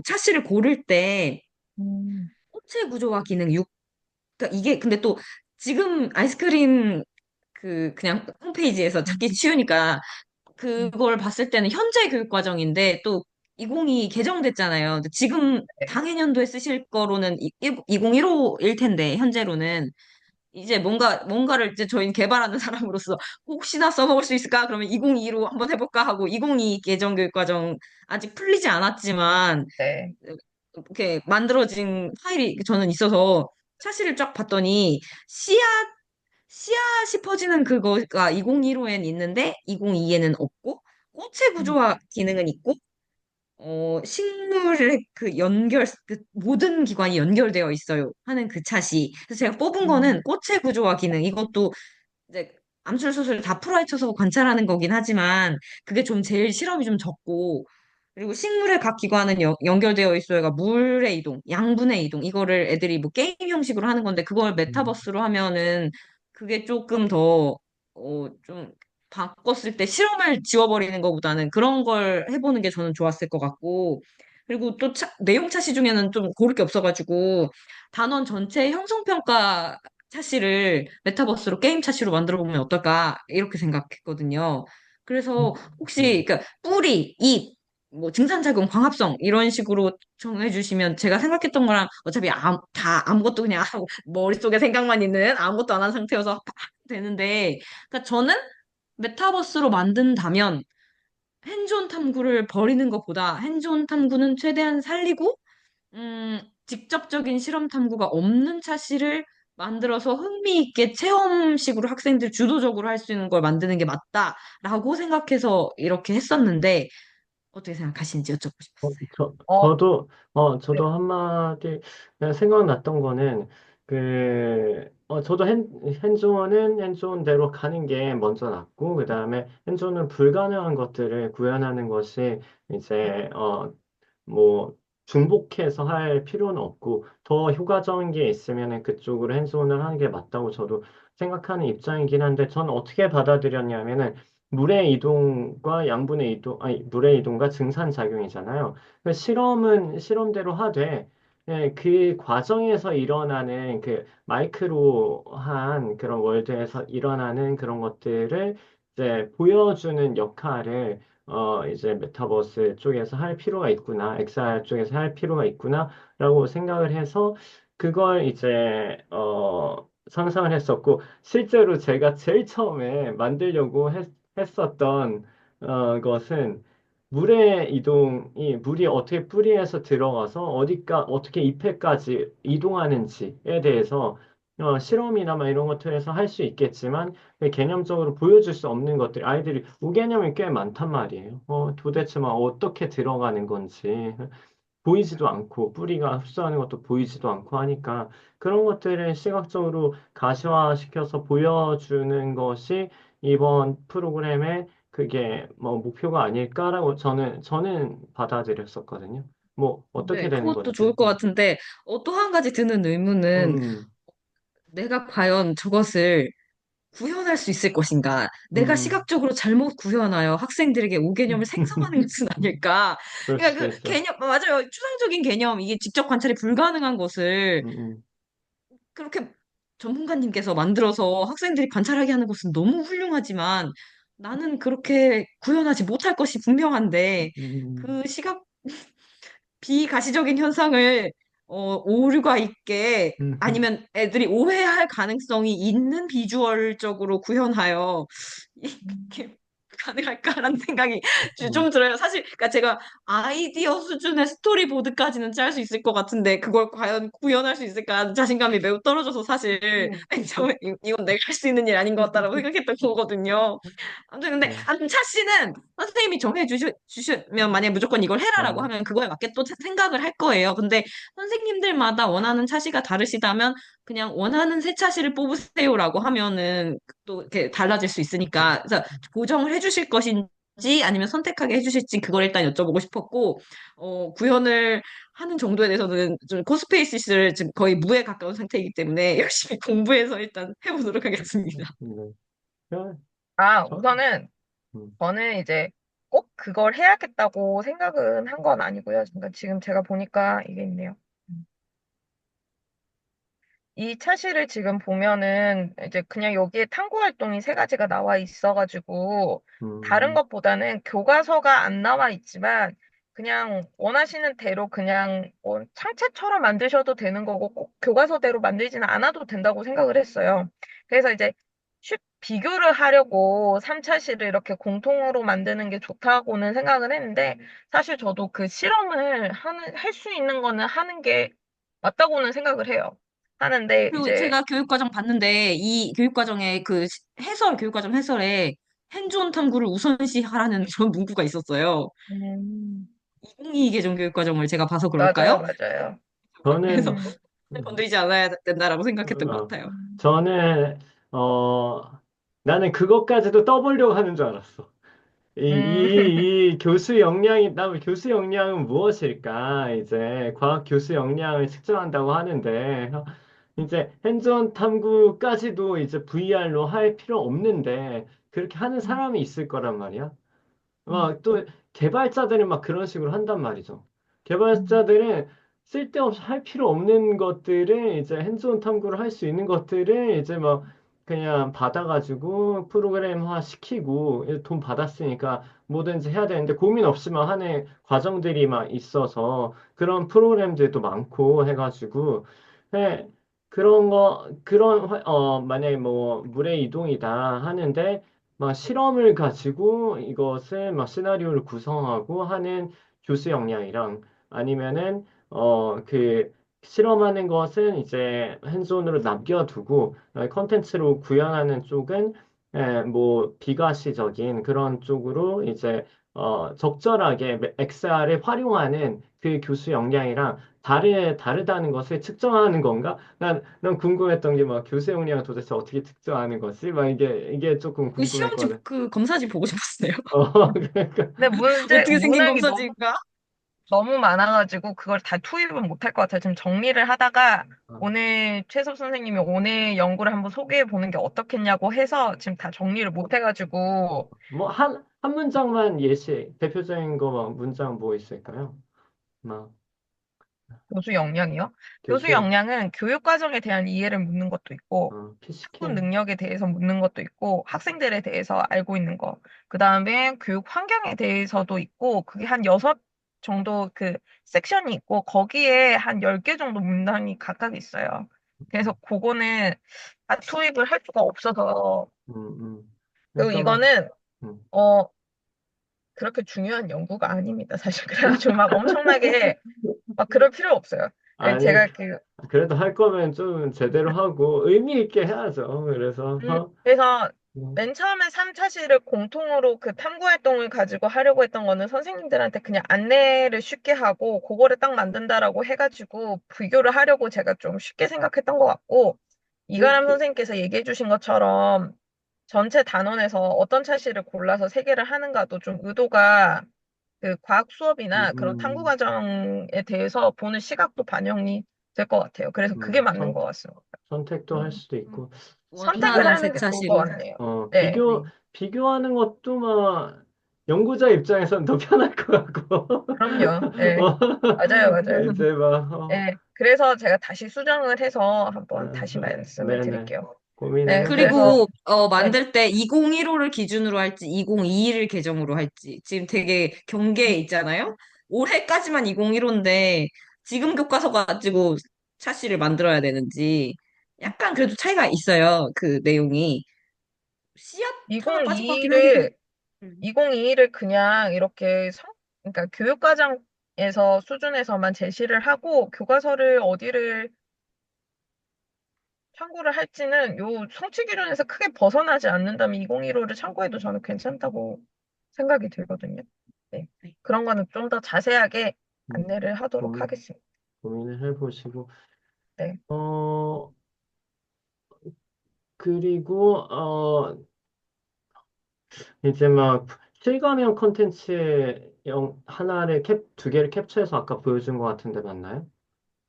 차씨를 고를 때 음, 꽃의 구조와 기능, 그러니까 이게 근데 또 지금 아이스크림 그냥 홈페이지에서 찾기 음, 쉬우니까 음, 그걸 봤을 때는 현재 교육 과정인데 또 2022 개정됐잖아요. 근데 지금 네, 당해년도에 쓰실 거로는 2015일 텐데 현재로는 이제 뭔가를 이제 저희는 개발하는 사람으로서 혹시나 써먹을 수 있을까? 그러면 2022로 한번 해볼까 하고 2022 개정교육과정 아직 풀리지 않았지만 네. 이렇게 만들어진 파일이 저는 있어서 차시를 쫙 봤더니 씨앗이 퍼지는 그거가 2015에는 있는데 2022에는 없고 꽃의 음, 구조와 기능은 있고 식물의 그 모든 기관이 연결되어 있어요. 하는 그 찻이. 그래서 제가 뽑은 음, 거는 꽃의 구조와 기능. 이것도 이제 암술수술 다 풀어헤쳐서 관찰하는 거긴 하지만 그게 좀 제일 실험이 좀 적고 그리고 식물의 각 기관은 연결되어 있어요가 물의 이동, 양분의 이동 이거를 애들이 뭐 게임 형식으로 하는 건데 그걸 음. 메타버스로 하면은 그게 조금 더 좀 바꿨을 때 실험을 지워버리는 것보다는 그런 걸 해보는 게 저는 좋았을 것 같고 그리고 또 내용 차시 중에는 좀 고를 게 없어가지고 단원 전체 형성평가 차시를 메타버스로 게임 차시로 만들어 보면 어떨까 이렇게 생각했거든요. 그래서 혹시 그러니까 뿌리, 잎, 뭐 증산작용, 광합성 이런 식으로 정해주시면 제가 생각했던 거랑 어차피 다 아무것도 그냥 하고 머릿속에 생각만 있는 아무것도 안 한 상태여서 되는데 그러니까 저는 메타버스로 만든다면 핸즈온 탐구를 버리는 것보다 핸즈온 탐구는 최대한 살리고 직접적인 실험 탐구가 없는 차시를 만들어서 흥미있게 체험식으로 학생들 주도적으로 할 수 있는 걸 만드는 게 맞다라고 생각해서 이렇게 했었는데, 어떻게 생각하시는지 여쭤보고 싶었어요. 어, 네, 저도 한마디 그냥 생각났던 거는, 저도 핸즈온은 핸즈온대로 가는 게 먼저 낫고, 그 다음에 핸즈온은 불가능한 것들을 구현하는 것이 이제, 뭐 중복해서 할 필요는 없고 더 효과적인 게 있으면 그쪽으로 핸즈온을 하는 게 맞다고 저도 생각하는 입장이긴 한데 저는 어떻게 받아들였냐면은 물의 이동과 양분의 이동, 아니 물의 이동과 증산 작용이잖아요. 그 실험은 실험대로 하되 그 과정에서 일어나는 그 마이크로한 그런 월드에서 일어나는 그런 것들을 이제 보여주는 역할을 이제 메타버스 쪽에서 할 필요가 있구나, XR 쪽에서 할 필요가 있구나라고 생각을 해서 그걸 이제 상상을 했었고 실제로 제가 제일 처음에 만들려고 했었던 것은 물의 이동이 물이 어떻게 뿌리에서 들어가서 어떻게 잎에까지 이동하는지에 대해서 실험이나 막 이런 것들에서 할 수 있겠지만 개념적으로 보여줄 수 없는 것들, 아이들이 무개념이 꽤 많단 말이에요. 도대체 막 어떻게 들어가는 건지 보이지도 않고, 뿌리가 흡수하는 것도 보이지도 않고 하니까 그런 것들을 시각적으로 가시화시켜서 보여주는 것이 이번 프로그램의 그게 뭐 목표가 아닐까라고 저는 받아들였었거든요. 뭐 어떻게 네, 되는 그것도 건지. 좋을 것 같은데, 또 한 가지 드는 의문은 음, 내가 과연 저것을 구현할 수 있을 것인가? 내가 음, 시각적으로 잘못 구현하여 학생들에게 오개념을 생성하는 것은 아닐까? 그럴 그러니까 수도 그 있어. 맞아요. 추상적인 개념, 이게 직접 관찰이 불가능한 것을 음, 음, 그렇게 전문가님께서 만들어서 학생들이 관찰하게 하는 것은 너무 훌륭하지만 나는 그렇게 구현하지 못할 것이 분명한데 음, 그 시각 비가시적인 현상을 오류가 있게 음, 아니면 애들이 오해할 가능성이 있는 비주얼적으로 구현하여 음, 이게 가능할까라는 생각이 음, 좀 들어요. 사실, 그러니까 제가 아이디어 수준의 스토리보드까지는 짤 수 있을 것 같은데, 그걸 과연 구현할 수 있을까 하는 자신감이 매우 떨어져서 사실, 음, 맨 처음에 이건 내가 할 수 있는 일 아닌 것 같다라고 생각했던 거거든요. 아무튼 근데 네. 차 씨는 선생님이 주시면 만약에 무조건 이걸 해라라고 아, 하면 그거에 맞게 또 생각을 할 거예요. 근데 선생님들마다 원하는 차시가 다르시다면 그냥 원하는 새 차시를 뽑으세요라고 하면은 또 이렇게 달라질 수 있으니까 그래서 고정을 해주실 것인지 아니면 선택하게 해주실지 그걸 일단 여쭤보고 싶었고 구현을 하는 정도에 대해서는 좀 코스페이시스를 지금 거의 무에 가까운 상태이기 때문에 열심히 공부해서 일단 해보도록 하겠습니다. 네. 저, 아, 저, 우선은 음, 저는 이제 꼭 그걸 해야겠다고 생각은 한 건 아니고요. 그러니까 지금 제가 보니까 이게 있네요. 이 차시를 지금 보면은 이제 그냥 여기에 탐구 활동이 세 가지가 나와 있어가지고 다른 음, 것보다는 교과서가 안 나와 있지만 그냥 원하시는 대로 그냥 창체처럼 만드셔도 되는 거고 꼭 교과서대로 만들지는 않아도 된다고 생각을 했어요. 그래서 이제 비교를 하려고 3차시를 이렇게 공통으로 만드는 게 좋다고는 생각을 했는데 사실 저도 그 실험을 할 수 있는 거는 하는 게 맞다고는 생각을 해요. 하는데 그리고 이제 제가 교육과정 봤는데 이 교육과정에 교육과정 해설에 핸즈온 탐구를 우선시하라는 그런 문구가 있었어요. 음, 2022 개정 교육과정을 제가 봐서 맞아요, 그럴까요? 맞아요. 그래서 저는, 음, 음, 건드리지 않아야 된다라고 생각했던 것 어, 같아요. 저는, 나는 그것까지도 떠보려고 하는 줄 알았어. 음, 이 교수 역량이, 나 교수 역량은 무엇일까? 이제 과학 교수 역량을 측정한다고 하는데, 이제 핸즈온 탐구까지도 이제 VR로 할 필요 없는데, 그렇게 하는 음, 사람이 있을 거란 말이야. 음, 막 또 개발자들은 막 그런 식으로 한단 말이죠. 음, 개발자들은 쓸데없이 할 필요 없는 것들을 이제 핸즈온 탐구를 할 수 있는 것들을 이제 막 그냥 받아가지고 프로그램화 시키고 돈 받았으니까 뭐든지 해야 되는데 고민 없이만 하는 과정들이 막 있어서 그런 프로그램들도 많고 해가지고 네, 만약에 뭐 물의 이동이다 하는데 막 실험을 가지고 이것을 막 시나리오를 구성하고 하는 교수 역량이랑 아니면은 그 실험하는 것은 이제 핸즈온으로 남겨두고 컨텐츠로 구현하는 쪽은 뭐 비과시적인 그런 쪽으로 이제 적절하게 XR을 활용하는 그 교수 역량이랑 다르다는 것을 측정하는 건가? 난 궁금했던 게 막 교수 역량을 도대체 어떻게 측정하는 거지? 막 이게 조금 그 시험지, 궁금했거든. 그 검사지 보고 싶었어요. 그러니까 근데 어떻게 생긴 문항이 검사지인가? 너무 많아가지고 그걸 다 투입은 못할 것 같아요. 지금 정리를 하다가 어, 오늘 최섭 선생님이 오늘 연구를 한번 소개해 보는 게 어떻겠냐고 해서 지금 다 정리를 못 해가지고 뭐 한 문장만 대표적인 거 막 문장 뭐 있을까요? 막 교수 역량이요. 교수 교수 역량은 교육 과정에 대한 이해를 묻는 것도 있고 학습 피시캠 능력에 대해서 묻는 것도 있고 학생들에 대해서 알고 있는 거. 그다음에 교육 환경에 대해서도 있고 그게 한 여섯 정도 그 섹션이 있고 거기에 한 10개 정도 문항이 각각 있어요. 그래서 그거는 다 투입을 할 수가 없어서 그리고 그러니까 막 이거는 음. 어 그렇게 중요한 연구가 아닙니다. 사실 그래가지고 막 엄청나게 막 그럴 필요 없어요. 아니 제가 그 그래도 할 거면 좀 제대로 하고 의미 있게 해야죠. 그래서 그래서 음, 맨 처음에 3차시를 공통으로 그 탐구 활동을 가지고 하려고 했던 거는 선생님들한테 그냥 안내를 쉽게 하고 그거를 딱 만든다라고 해가지고 비교를 하려고 제가 좀 쉽게 생각했던 것 같고 이가람 그렇게 선생님께서 얘기해 주신 것처럼 전체 단원에서 어떤 차시를 골라서 세 개를 하는가도 좀 의도가 그 과학 수업이나 그런 탐구 음, 과정에 대해서 보는 시각도 반영이 될 것 같아요. 그래서 그게 맞는 것 같습니다. 선택도 할 음. 수도 있고 선택을 원하는 하는 게 좋을 것 세차시로. 같네요. 네. 비교하는 것도 막 연구자 입장에서는 더 편할 것 같고 그럼요. 네. 어, 맞아요, 맞아요. 이제 막 네. 그래서 제가 다시 수정을 해서 한번 다시 어, 말씀을 네네 드릴게요. 고민을 네. 해보세요. 그래서, 그리고 네. 만들 때 2015를 기준으로 할지 2021을 계정으로 할지 지금 되게 경계에 있잖아요. 올해까지만 2015인데 지금 교과서 가지고 샤시를 만들어야 되는지 약간 그래도 차이가 있어요. 그 내용이. 씨앗 하나 빠질 것 같긴 한데. 2022를 음. 2022를 그냥 이렇게 그러니까 교육과정에서 수준에서만 제시를 하고 교과서를 어디를 참고를 할지는 요 성취 기준에서 크게 벗어나지 않는다면 2015를 참고해도 저는 괜찮다고 생각이 들거든요. 네. 네. 그런 거는 좀 더 자세하게 음, 안내를 하도록 고민, 하겠습니다. 고민을 해보시고, 네. 어, 그리고, 이제 막 실감형 콘텐츠 하나를 두 개를 캡처해서 아까 보여준 것 같은데 맞나요?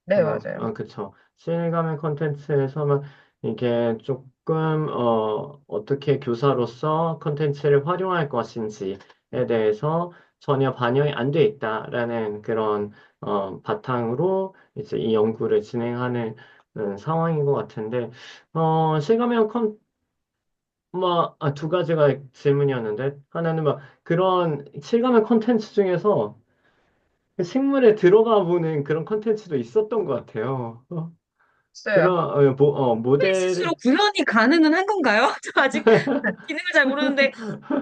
네, 맞아요. 그쵸. 실감형 콘텐츠에서만 이게 조금, 어떻게 교사로서 콘텐츠를 활용할 것인지에 대해서 전혀 반영이 안 돼 있다라는 그런, 바탕으로 이제 이 연구를 진행하는 상황인 것 같은데, 실감형 두 가지가 질문이었는데, 하나는 막 그런 실감형 콘텐츠 중에서 식물에 들어가 보는 그런 콘텐츠도 있었던 것 같아요. 있어요. 모델, 스스로 구현이 가능은 한 건가요? 저 아직 기능을 잘 모르는데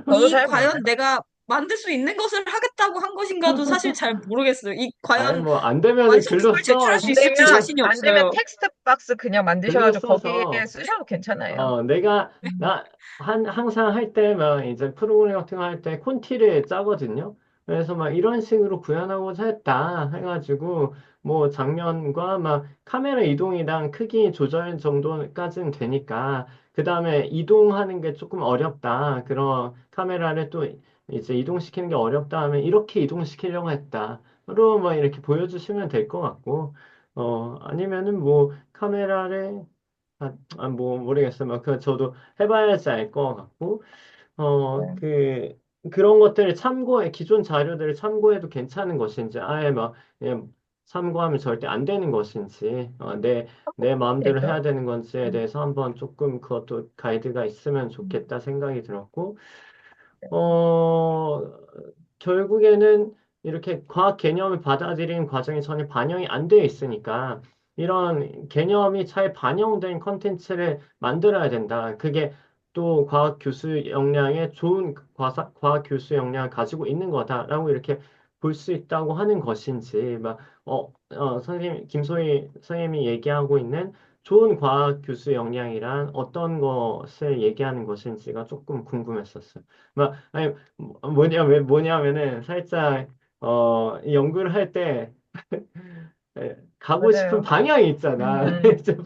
저도 이 잘 과연 몰라요. 내가 만들 수 있는 것을 하겠다고 한 것인가도 사실 잘 모르겠어요. 이 아니, 과연 뭐, 안 되면은 글로 완성품을 제출할 써. 수 있을지 자신이 안 되면 없어요. 텍스트 박스 그냥 글로 만드셔가지고 거기에 써서, 쓰셔도 괜찮아요. 항상 할 때, 막, 이제 프로그램 같은 거 할 때 콘티를 짜거든요. 그래서 막 이런 식으로 구현하고자 했다 해가지고, 뭐, 장면과 막 카메라 이동이랑 크기 조절 정도까지는 되니까, 그 다음에 이동하는 게 조금 어렵다. 그런 카메라를 또 이제 이동시키는 게 어렵다 하면 이렇게 이동시키려고 했다. 로, 뭐, 이렇게 보여주시면 될 것 같고, 아니면은 뭐, 카메라를 뭐, 모르겠어요. 저도 해봐야지 알 것 같고, 네. 그런 것들을 기존 자료들을 참고해도 괜찮은 것인지, 아예 막, 예, 참고하면 절대 안 되는 것인지, 내 마음대로 해야 되죠. 되는 건지에 대해서 한번 조금 그것도 가이드가 있으면 좋겠다 생각이 들었고, 어, 결국에는 이렇게 과학 개념을 받아들이는 과정이 전혀 반영이 안 되어 있으니까 이런 개념이 잘 반영된 컨텐츠를 만들어야 된다. 그게 또 과학 교수 역량의 좋은 과학 교수 역량을 가지고 있는 거다라고 이렇게 볼 수 있다고 하는 것인지, 김소희 선생님이 얘기하고 있는 좋은 과학 교수 역량이란 어떤 것을 얘기하는 것인지가 조금 궁금했었어요. 아니, 뭐냐면은, 살짝, 이 연구를 할 때, 가고 싶은 맞아요. 방향이 있잖아. 음, 이제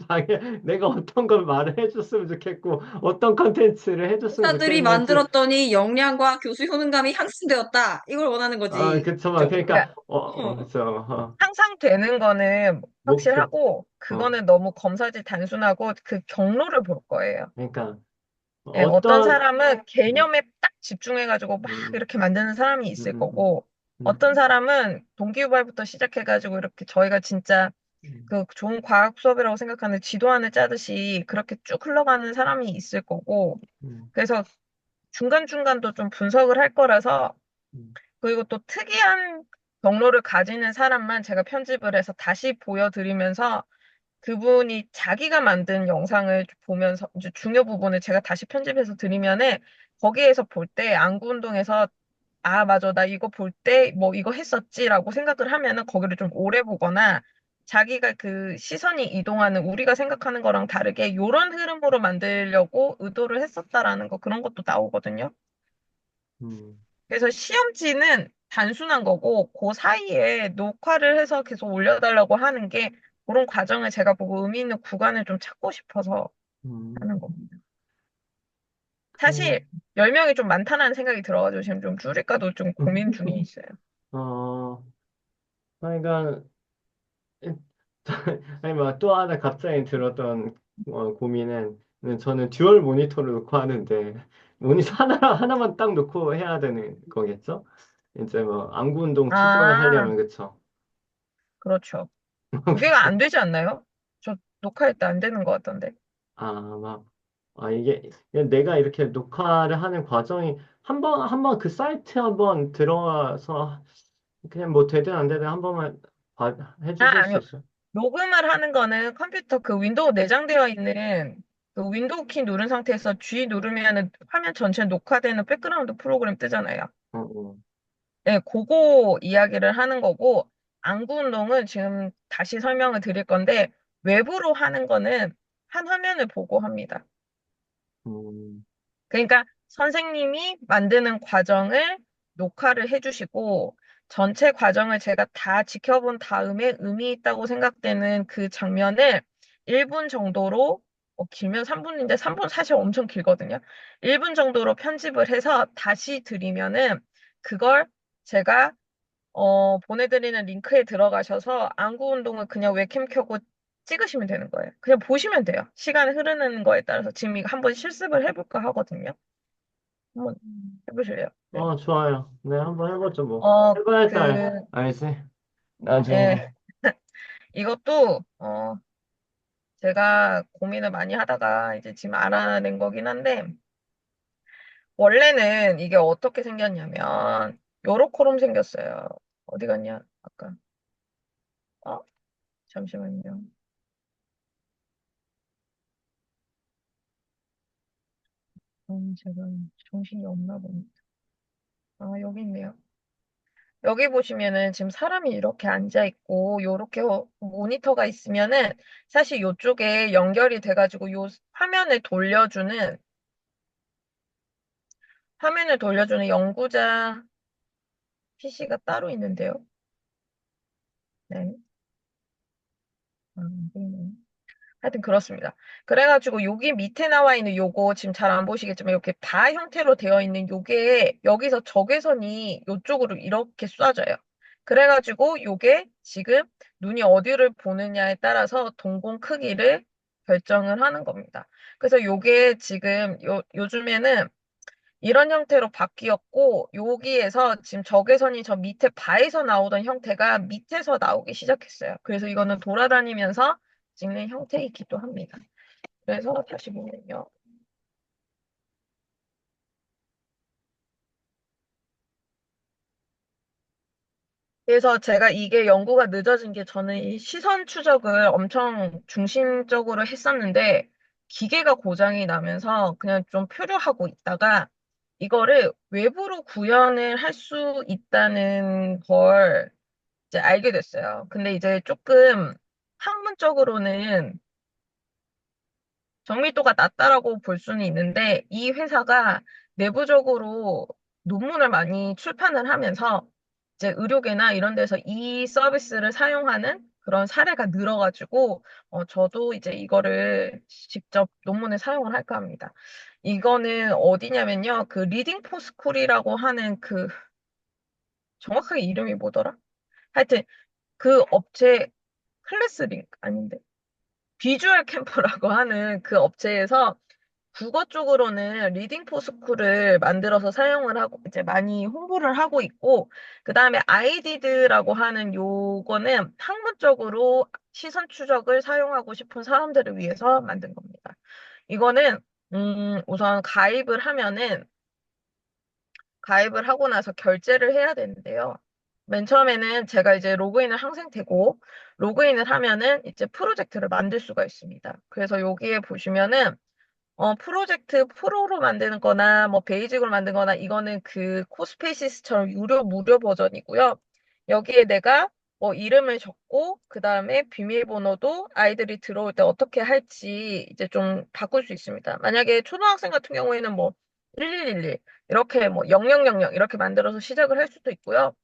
내가 어떤 걸 말을 해줬으면 좋겠고, 어떤 컨텐츠를 해줬으면 의사들이 좋겠는지, 만들었더니 역량과 교수 효능감이 향상되었다. 이걸 원하는 거지. 그쵸, 막, 그죠? 그러니까, 그러니까 그쵸, 상상되는 거는 목표, 확실하고 어, 그거는 너무 검사지 단순하고 그 경로를 볼 거예요. 그러니까, 예, 어떤 어떤, 사람은 음, 개념에 딱 집중해가지고 막 음, 이렇게 만드는 사람이 음, 있을 음, 거고, 음, 어떤 사람은 동기유발부터 시작해가지고 이렇게 저희가 진짜 음, 그 좋은 과학 수업이라고 생각하는 지도안을 짜듯이 그렇게 쭉 흘러가는 사람이 있을 거고, 음, 그래서 중간중간도 좀 분석을 할 거라서, 음, 그리고 또 특이한 경로를 가지는 사람만 제가 편집을 해서 다시 보여드리면서 그분이 자기가 만든 영상을 보면서 이제 중요 부분을 제가 다시 편집해서 드리면은 거기에서 볼 때 안구 운동에서 아, 맞아. 나 이거 볼 때 뭐 이거 했었지라고 생각을 하면은 거기를 좀 오래 보거나 자기가 그 시선이 이동하는 우리가 생각하는 거랑 다르게 요런 흐름으로 만들려고 의도를 했었다라는 거 그런 것도 나오거든요. 음, 그래서 시험지는 단순한 거고 그 사이에 녹화를 해서 계속 올려달라고 하는 게 그런 과정을 제가 보고 의미 있는 구간을 좀 찾고 싶어서 음, 하는 겁니다. 그, 사실 10명이 좀 많다는 생각이 들어가지고 지금 좀 줄일까도 좀 고민 중에 있어요. 어, 그러니까, 아니, 또 하나 갑자기 들었던 고민은 저는 듀얼 모니터를 놓고 하는데 모니터 하나만 딱 놓고 해야 되는 거겠죠? 이제 뭐 안구 운동 추적을 아, 하려면 그쵸? 그렇죠. 두 개가 안 되지 않나요? 저 녹화할 때 안 되는 것 같던데. 아, 이게 그냥 내가 이렇게 녹화를 하는 과정이 한번 그 사이트 한번 들어가서 그냥 뭐 되든 안 되든 한 번만 해주실 수 아니요. 있어요? 녹음을 하는 거는 컴퓨터 그 윈도우 내장되어 있는 그 윈도우 키 누른 상태에서 G 누르면은 화면 전체 녹화되는 백그라운드 프로그램 뜨잖아요. 어, 어. 네, 그거 이야기를 하는 거고, 안구 운동은 지금 다시 설명을 드릴 건데, 외부로 하는 거는 한 화면을 보고 합니다. 음, 그러니까 선생님이 만드는 과정을 녹화를 해주시고, 전체 과정을 제가 다 지켜본 다음에 의미 있다고 생각되는 그 장면을 1분 정도로, 길면 3분인데 3분 사실 엄청 길거든요. 1분 정도로 편집을 해서 다시 드리면은 그걸 제가 보내드리는 링크에 들어가셔서 안구 운동을 그냥 웹캠 켜고 찍으시면 되는 거예요. 그냥 보시면 돼요. 시간 흐르는 거에 따라서 지금 이거 한번 실습을 해볼까 하거든요. 한번 해보실래요? 네. 좋아요. 네, 한번 해보죠, 뭐. 어, 해봐야 또 그, 알지. 나중에. 예, 이것도, 제가 고민을 많이 하다가 이제 지금 알아낸 거긴 한데, 원래는 이게 어떻게 생겼냐면, 요렇게럼 생겼어요. 어디 갔냐? 아까. 어? 잠시만요. 제가 정신이 없나 봅니다. 아, 여기 있네요. 여기 보시면은 지금 사람이 이렇게 앉아 있고 요렇게 모니터가 있으면은 사실 요쪽에 연결이 돼가지고 요 화면을 돌려주는 연구자 PC가 따로 있는데요. 네. 아, 안 보이네요. 하여튼 그렇습니다. 그래가지고 여기 밑에 나와 있는 요거 지금 잘 안 보시겠지만 이렇게 바 형태로 되어 있는 요게 여기서 적외선이 요쪽으로 이렇게 쏴져요. 그래가지고 요게 지금 눈이 어디를 보느냐에 따라서 동공 크기를 결정을 하는 겁니다. 그래서 요게 지금 요즘에는 이런 형태로 바뀌었고 여기에서 지금 적외선이 저 밑에 바에서 나오던 형태가 밑에서 나오기 시작했어요. 그래서 이거는 돌아다니면서 찍는 형태이기도 합니다. 그래서 다시 보면요. 그래서 제가 이게 연구가 늦어진 게 저는 이 시선 추적을 엄청 중심적으로 했었는데 기계가 고장이 나면서 그냥 좀 표류하고 있다가 이거를 외부로 구현을 할 수 있다는 걸 이제 알게 됐어요. 근데 이제 조금 학문적으로는 정밀도가 낮다라고 볼 수는 있는데 이 회사가 내부적으로 논문을 많이 출판을 하면서 이제 의료계나 이런 데서 이 서비스를 사용하는 그런 사례가 늘어가지고 저도 이제 이거를 직접 논문에 사용을 할까 합니다. 이거는 어디냐면요. 그 리딩 포스쿨이라고 하는 그 정확하게 이름이 뭐더라? 하여튼 그 업체 클래스링 아닌데 비주얼 캠프라고 하는 그 업체에서 국어 쪽으로는 리딩 포스쿨을 만들어서 사용을 하고 이제 많이 홍보를 하고 있고 그다음에 아이디드라고 하는 요거는 학문적으로 시선 추적을 사용하고 싶은 사람들을 위해서 만든 겁니다. 이거는 우선 가입을 하고 나서 결제를 해야 되는데요. 맨 처음에는 제가 이제 로그인을 항상 되고 로그인을 하면은 이제 프로젝트를 만들 수가 있습니다. 그래서 여기에 보시면은 프로젝트 프로로 만드는 거나 뭐 베이직으로 만든 거나 이거는 그 코스페이시스처럼 무료 버전이고요. 여기에 내가 뭐 이름을 적고 그다음에 비밀번호도 아이들이 들어올 때 어떻게 할지 이제 좀 바꿀 수 있습니다. 만약에 초등학생 같은 경우에는 뭐 1111 이렇게 뭐 0000 이렇게 만들어서 시작을 할 수도 있고요.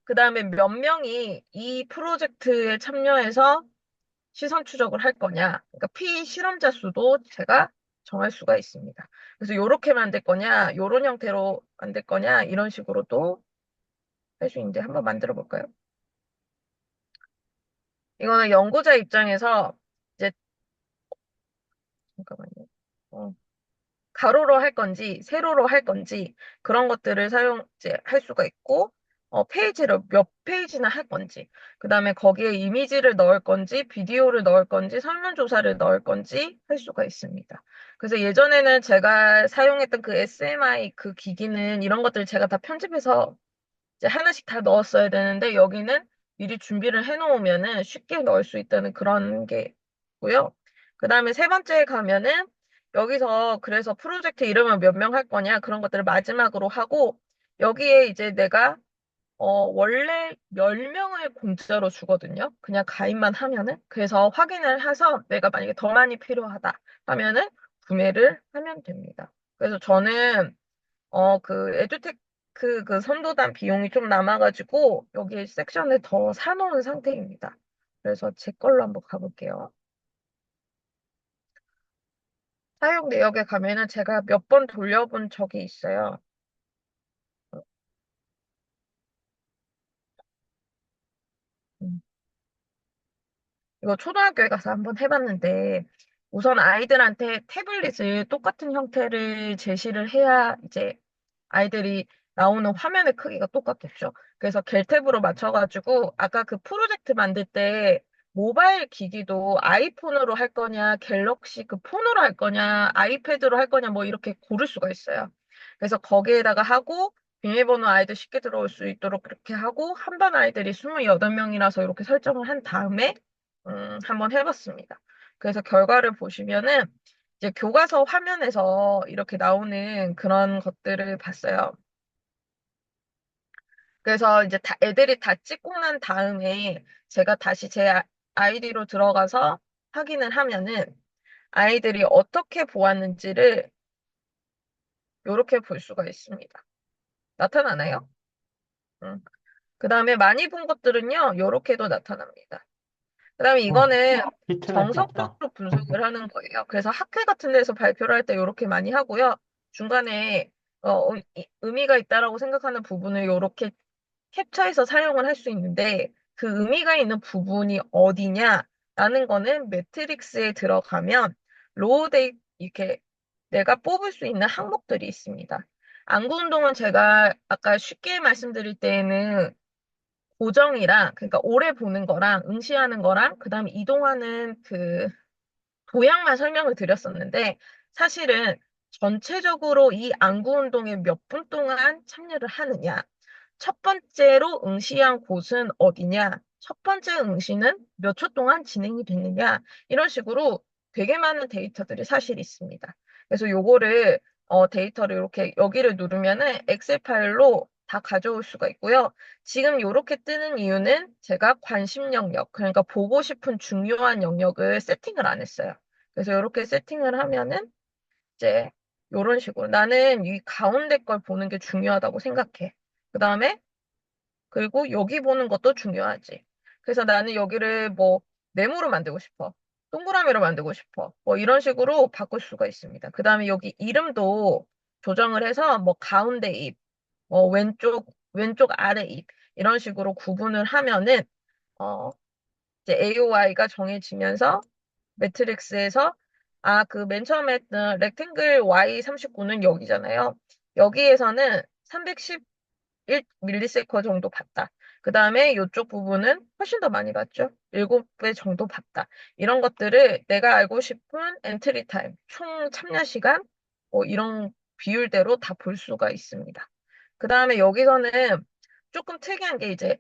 그다음에 몇 명이 이 프로젝트에 참여해서 시선 추적을 할 거냐. 그러니까 피실험자 수도 제가 정할 수가 있습니다. 그래서 요렇게 만들 거냐, 요런 형태로 만들 거냐, 이런 식으로도 할 수 있는데 한번 만들어 볼까요? 이거는 연구자 입장에서 이제 잠깐만요. 어, 가로로 할 건지 세로로 할 건지 그런 것들을 이제 할 수가 있고 페이지를 몇 페이지나 할 건지 그다음에 거기에 이미지를 넣을 건지 비디오를 넣을 건지 설문조사를 넣을 건지 할 수가 있습니다. 그래서 예전에는 제가 사용했던 그 SMI 그 기기는 이런 것들을 제가 다 편집해서 이제 하나씩 다 넣었어야 되는데 여기는 미리 준비를 해놓으면은 쉽게 넣을 수 있다는 그런 게 있고요. 그 다음에 세 번째에 가면은 여기서 그래서 프로젝트 이름을 몇 명 할 거냐 그런 것들을 마지막으로 하고 여기에 이제 내가 원래 10명을 공짜로 주거든요. 그냥 가입만 하면은. 그래서 확인을 해서 내가 만약에 더 많이 필요하다 하면은 구매를 하면 됩니다. 그래서 저는 그 에듀테크 그 선도단 비용이 좀 남아가지고 여기 섹션에 더 사놓은 상태입니다. 그래서 제 걸로 한번 가볼게요. 사용 내역에 가면은 제가 몇 번 돌려본 적이 있어요. 음. 이거 초등학교에 가서 한번 해봤는데 우선 아이들한테 태블릿을 똑같은 형태를 제시를 해야 이제 아이들이 나오는 화면의 크기가 똑같겠죠. 그래서 겔탭으로 맞춰가지고 아까 그 프로젝트 만들 때 모바일 기기도 아이폰으로 할 거냐, 갤럭시 그 폰으로 할 거냐, 아이패드로 할 거냐 뭐 이렇게 고를 수가 있어요. 그래서 거기에다가 하고 비밀번호 아이들 쉽게 들어올 수 있도록 그렇게 하고 한 반 아이들이 28명이라서 이렇게 설정을 한 다음에 한번 해봤습니다. 그래서 결과를 보시면은 이제 교과서 화면에서 이렇게 나오는 그런 것들을 봤어요. 그래서 이제 애들이 다 찍고 난 다음에 제가 다시 제 아이디로 들어가서 확인을 하면은 아이들이 어떻게 보았는지를 이렇게 볼 수가 있습니다. 나타나나요? 그 다음에 많이 본 것들은요, 이렇게도 나타납니다. 그 다음에 와, 이거는 히트맵 같다. 정석적으로 분석을 하는 거예요. 그래서 학회 같은 데서 발표를 할 때 이렇게 많이 하고요. 중간에 의미가 있다라고 생각하는 부분을 이렇게 캡처해서 사용을 할 수 있는데 그 의미가 있는 부분이 어디냐라는 거는 매트릭스에 들어가면 로우 데이 이렇게 내가 뽑을 수 있는 항목들이 있습니다. 안구 운동은 제가 아까 쉽게 말씀드릴 때에는 고정이랑 그러니까 오래 보는 거랑 응시하는 거랑 그다음에 이동하는 그 도약만 설명을 드렸었는데 사실은 전체적으로 이 안구 운동에 몇 분 동안 참여를 하느냐 첫 번째로 응시한 곳은 어디냐? 첫 번째 응시는 몇 초 동안 진행이 됐느냐? 이런 식으로 되게 많은 데이터들이 사실 있습니다. 그래서 요거를 데이터를 이렇게 여기를 누르면은 엑셀 파일로 다 가져올 수가 있고요. 지금 이렇게 뜨는 이유는 제가 관심 영역, 그러니까 보고 싶은 중요한 영역을 세팅을 안 했어요. 그래서 이렇게 세팅을 하면은 이제 이런 식으로 나는 이 가운데 걸 보는 게 중요하다고 생각해. 그 다음에 그리고 여기 보는 것도 중요하지. 그래서 나는 여기를 뭐 네모로 만들고 싶어. 동그라미로 만들고 싶어. 뭐 이런 식으로 바꿀 수가 있습니다. 그 다음에 여기 이름도 조정을 해서 뭐 가운데 입, 뭐 왼쪽 아래 입 이런 식으로 구분을 하면은 어 이제 AOI가 정해지면서 매트릭스에서 그 맨 처음에 했던 렉탱글 Y39는 여기잖아요. 여기에서는 1밀리세컨 정도 봤다. 그 다음에 이쪽 부분은 훨씬 더 많이 봤죠. 7배 정도 봤다. 이런 것들을 내가 알고 싶은 엔트리 타임, 총 참여 시간, 뭐 이런 비율대로 다 볼 수가 있습니다. 그 다음에 여기서는 조금 특이한 게 이제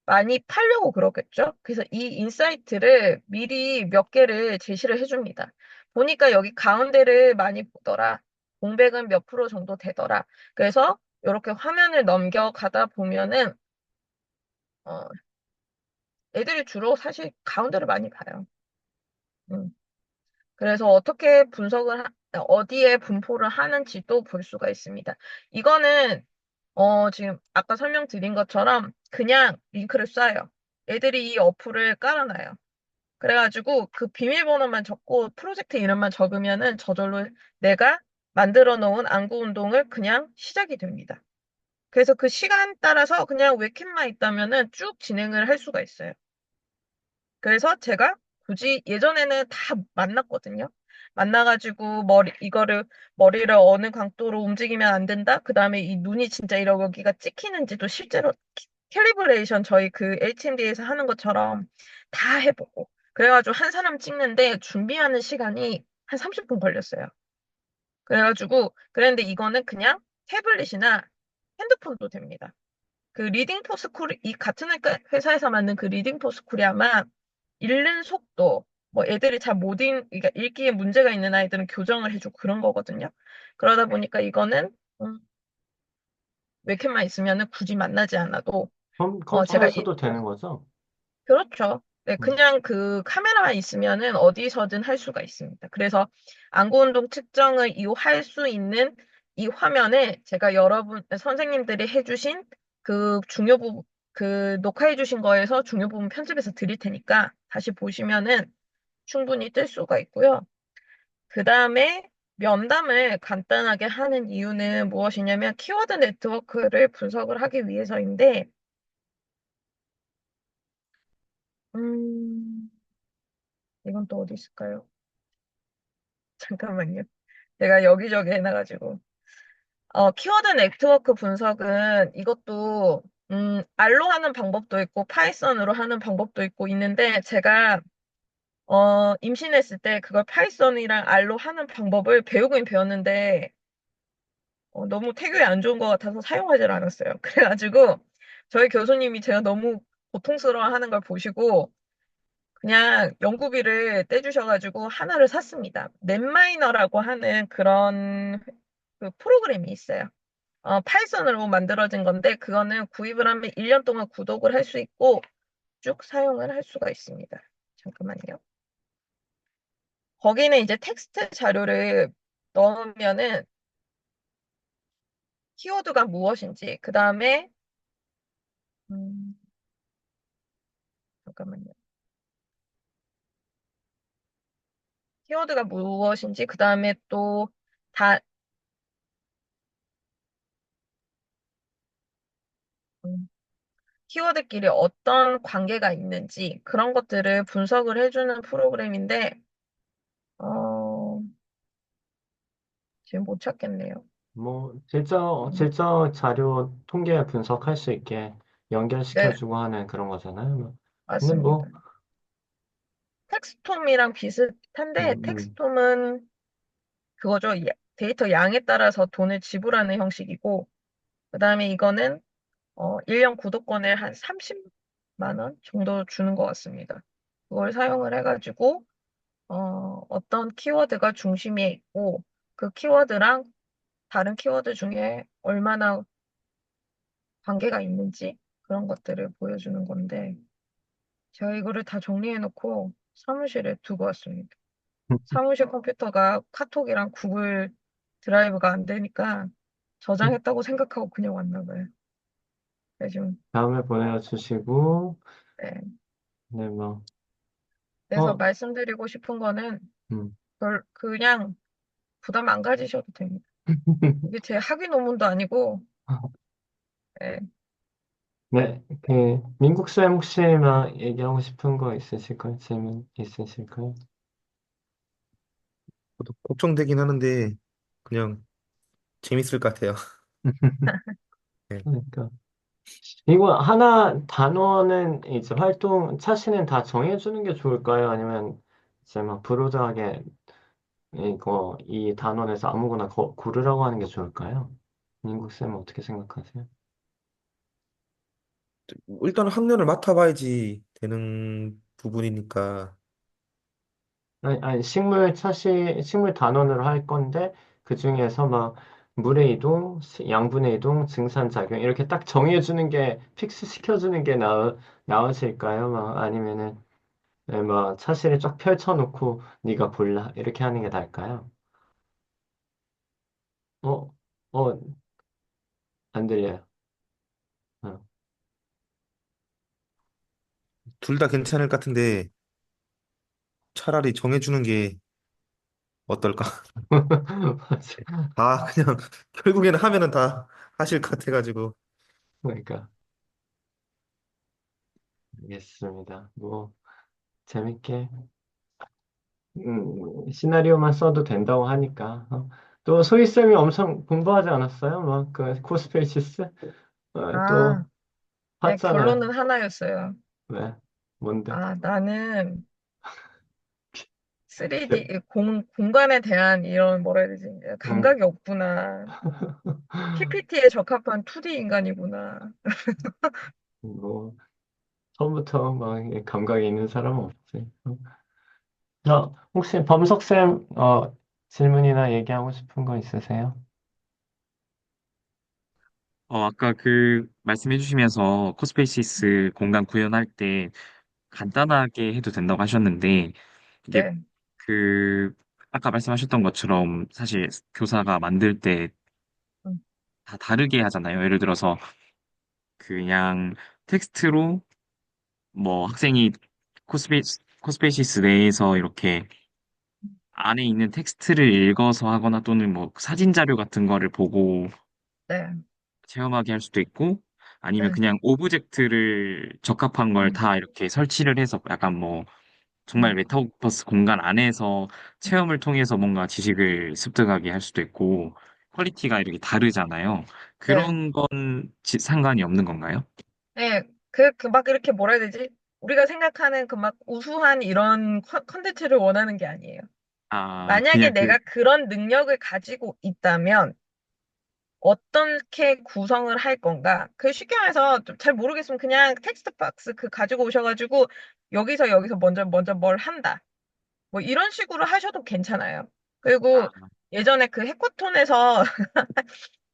많이 팔려고 그러겠죠. 그래서 이 인사이트를 미리 몇 개를 제시를 해줍니다. 보니까 여기 가운데를 많이 보더라. 공백은 몇 프로 정도 되더라. 그래서 이렇게 화면을 넘겨가다 보면은 어, 애들이 주로 사실 가운데를 많이 봐요. 음. 그래서 어떻게 어디에 분포를 하는지도 볼 수가 있습니다. 이거는 지금 아까 설명드린 것처럼 그냥 링크를 쏴요. 애들이 이 어플을 깔아놔요. 그래가지고 그 비밀번호만 적고 프로젝트 이름만 적으면은 저절로 내가 만들어 놓은 안구 운동을 그냥 시작이 됩니다. 그래서 그 시간 따라서 그냥 웹캠만 있다면은 쭉 진행을 할 수가 있어요. 그래서 제가 굳이 예전에는 다 만났거든요. 만나가지고 머리를 어느 각도로 움직이면 안 된다. 그 다음에 이 눈이 진짜 여기가 찍히는지도 실제로 캘리브레이션 저희 그 HMD에서 하는 것처럼 다 해보고. 그래가지고 한 사람 찍는데 준비하는 시간이 한 30분 걸렸어요. 그래가지고 그랬는데 이거는 그냥 태블릿이나 핸드폰도 됩니다. 그 리딩 포스쿨, 이 같은 회사에서 만든 그 리딩 포스쿨이 아마 읽는 속도, 뭐 애들이 잘 못 그러니까 읽기에 문제가 있는 아이들은 교정을 해주고 그런 거거든요. 그러다 보니까 이거는 웹캠만 있으면은 굳이 만나지 않아도 제가 컴퓨터에서도 되는 거죠? 그렇죠. 네, 음, 그냥 그 카메라만 있으면은 어디서든 할 수가 있습니다. 그래서 안구운동 측정을 이용할 수 있는 이 화면에 제가 선생님들이 해주신 그 중요 부분, 그 녹화해주신 거에서 중요 부분 편집해서 드릴 테니까 다시 보시면은 충분히 뜰 수가 있고요. 그 다음에 면담을 간단하게 하는 이유는 무엇이냐면 키워드 네트워크를 분석을 하기 위해서인데, 음, 이건 또 어디 있을까요? 잠깐만요. 제가 여기저기 해놔가지고. 키워드 네트워크 분석은 이것도, R로 하는 방법도 있고, 파이썬으로 하는 방법도 있고 있는데, 제가, 임신했을 때 그걸 파이썬이랑 R로 하는 방법을 배우긴 배웠는데, 너무 태교에 안 좋은 것 같아서 사용하질 않았어요. 그래가지고, 저희 교수님이 제가 너무 고통스러워 하는 걸 보시고, 그냥 연구비를 떼주셔가지고 하나를 샀습니다. 넷마이너라고 하는 그런 그 프로그램이 있어요. 파이썬으로 만들어진 건데 그거는 구입을 하면 1년 동안 구독을 할 수 있고 쭉 사용을 할 수가 있습니다. 잠깐만요. 거기는 이제 텍스트 자료를 넣으면은 키워드가 무엇인지 그 다음에 음, 잠깐만요. 키워드가 무엇인지 그 다음에 또 다, 음, 키워드끼리 어떤 관계가 있는지 그런 것들을 분석을 해주는 프로그램인데 어, 지금 못 찾겠네요. 뭐, 음, 질적 자료 통계 분석할 수 있게 네, 연결시켜주고 하는 그런 거잖아요. 뭐. 근데 맞습니다. 뭐, 텍스톰이랑 비슷한데 음, 음, 텍스톰은 그거죠. 데이터 양에 따라서 돈을 지불하는 형식이고 그다음에 이거는 1년 구독권을 한 30만 원 정도 주는 것 같습니다. 그걸 사용을 해가지고 어떤 키워드가 중심에 있고 그 키워드랑 다른 키워드 중에 얼마나 관계가 있는지 그런 것들을 보여주는 건데 제가 이거를 다 정리해놓고 사무실에 두고 왔습니다. 사무실 컴퓨터가 카톡이랑 구글 드라이브가 안 되니까 저장했다고 생각하고 그냥 왔나 봐요. 그래서 좀, 다음에 보내주시고, 네. 네, 뭐, 그래서 어, 말씀드리고 싶은 거는 음. 그냥 부담 안 가지셔도 됩니다. 이게 제 학위 논문도 아니고, 네. 네, 그, 민국쌤 혹시 막 얘기하고 싶은 거 있으실까요? 질문 있으실까요? 저도 걱정되긴 하는데 그냥 재밌을 것 같아요. 네. 그러니까. 이거 하나 단원은 이제 활동 차시는 다 정해주는 게 좋을까요? 아니면 이제 막 브로드하게 이거 이 단원에서 아무거나 고르라고 하는 게 좋을까요? 민국쌤은 어떻게 생각하세요? 일단 학년을 맡아봐야지 되는 부분이니까 아니, 식물 단원으로 할 건데, 그 중에서 막, 물의 이동, 양분의 이동, 증산작용, 이렇게 딱 정해주는 게, 픽스 시켜주는 게 나으실까요? 막, 아니면은, 네, 막, 차시를 쫙 펼쳐놓고, 네가 골라. 이렇게 하는 게 나을까요? 어, 어, 안 들려요. 어. 둘 다 괜찮을 것 같은데 차라리 정해주는 게 어떨까? 맞아. 다 그냥 결국에는 하면은 다 하실 것 같아가지고 그러니까, 알겠습니다. 뭐, 재밌게. 시나리오만 써도 된다고 하니까. 또 소희쌤이 엄청 공부하지 않았어요? 막 그 코스페이시스? 아, 또 네, 봤잖아요. 결론은 하나였어요. 왜? 뭔데? 나는 3D 공간에 대한 이런 뭐라 해야 되지? 음, 감각이 없구나. PPT에 적합한 2D 인간이구나. 뭐, 처음부터 막 감각이 있는 사람은 없지. 혹시 범석쌤, 질문이나 얘기하고 싶은 거 있으세요? 아까 그 말씀해 주시면서 코스페이시스 공간 구현할 때 간단하게 해도 된다고 하셨는데, 이게 네, 그, 아까 말씀하셨던 것처럼 사실 교사가 만들 때 음, 다 다르게 하잖아요. 예를 들어서 그냥 텍스트로 뭐 학생이 코스페이시스 내에서 이렇게 안에 있는 텍스트를 읽어서 하거나 또는 뭐 사진 자료 같은 거를 보고 네, 체험하게 할 수도 있고 아니면 네, 그냥 오브젝트를 적합한 걸 음, 다 이렇게 설치를 해서 약간 뭐 정말 음, 메타버스 공간 안에서 체험을 통해서 뭔가 지식을 습득하게 할 수도 있고 퀄리티가 이렇게 다르잖아요. 네. 그런 건 상관이 없는 건가요? 네, 막 이렇게 뭐라 해야 되지? 우리가 생각하는 그 막 우수한 이런 컨텐츠를 원하는 게 아니에요. 아, 만약에 그냥 내가 그런 능력을 가지고 있다면 어떻게 구성을 할 건가? 그 쉽게 말해서 좀 잘 모르겠으면 그냥 텍스트 박스 그 가지고 오셔가지고 여기서 먼저 뭘 한다. 뭐 이런 식으로 하셔도 괜찮아요. 그리고 아, 예전에 그 해코톤에서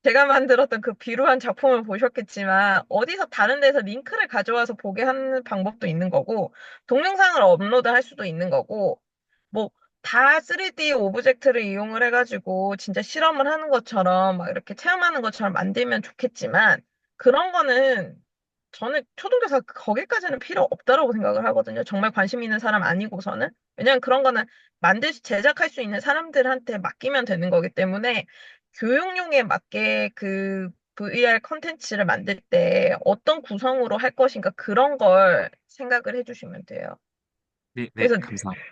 제가 만들었던 그 비루한 작품을 보셨겠지만 어디서 다른 데서 링크를 가져와서 보게 하는 방법도 있는 거고 동영상을 업로드할 수도 있는 거고 뭐 다 3D 오브젝트를 이용을 해가지고 진짜 실험을 하는 것처럼 막 이렇게 체험하는 것처럼 만들면 좋겠지만 그런 거는 저는 초등교사 거기까지는 필요 없다라고 생각을 하거든요. 정말 관심 있는 사람 아니고서는. 왜냐면 그런 거는 제작할 수 있는 사람들한테 맡기면 되는 거기 때문에 교육용에 맞게 그 VR 컨텐츠를 만들 때 어떤 구성으로 할 것인가 그런 걸 생각을 해주시면 돼요. 네, 네, 그래서 감사합니다.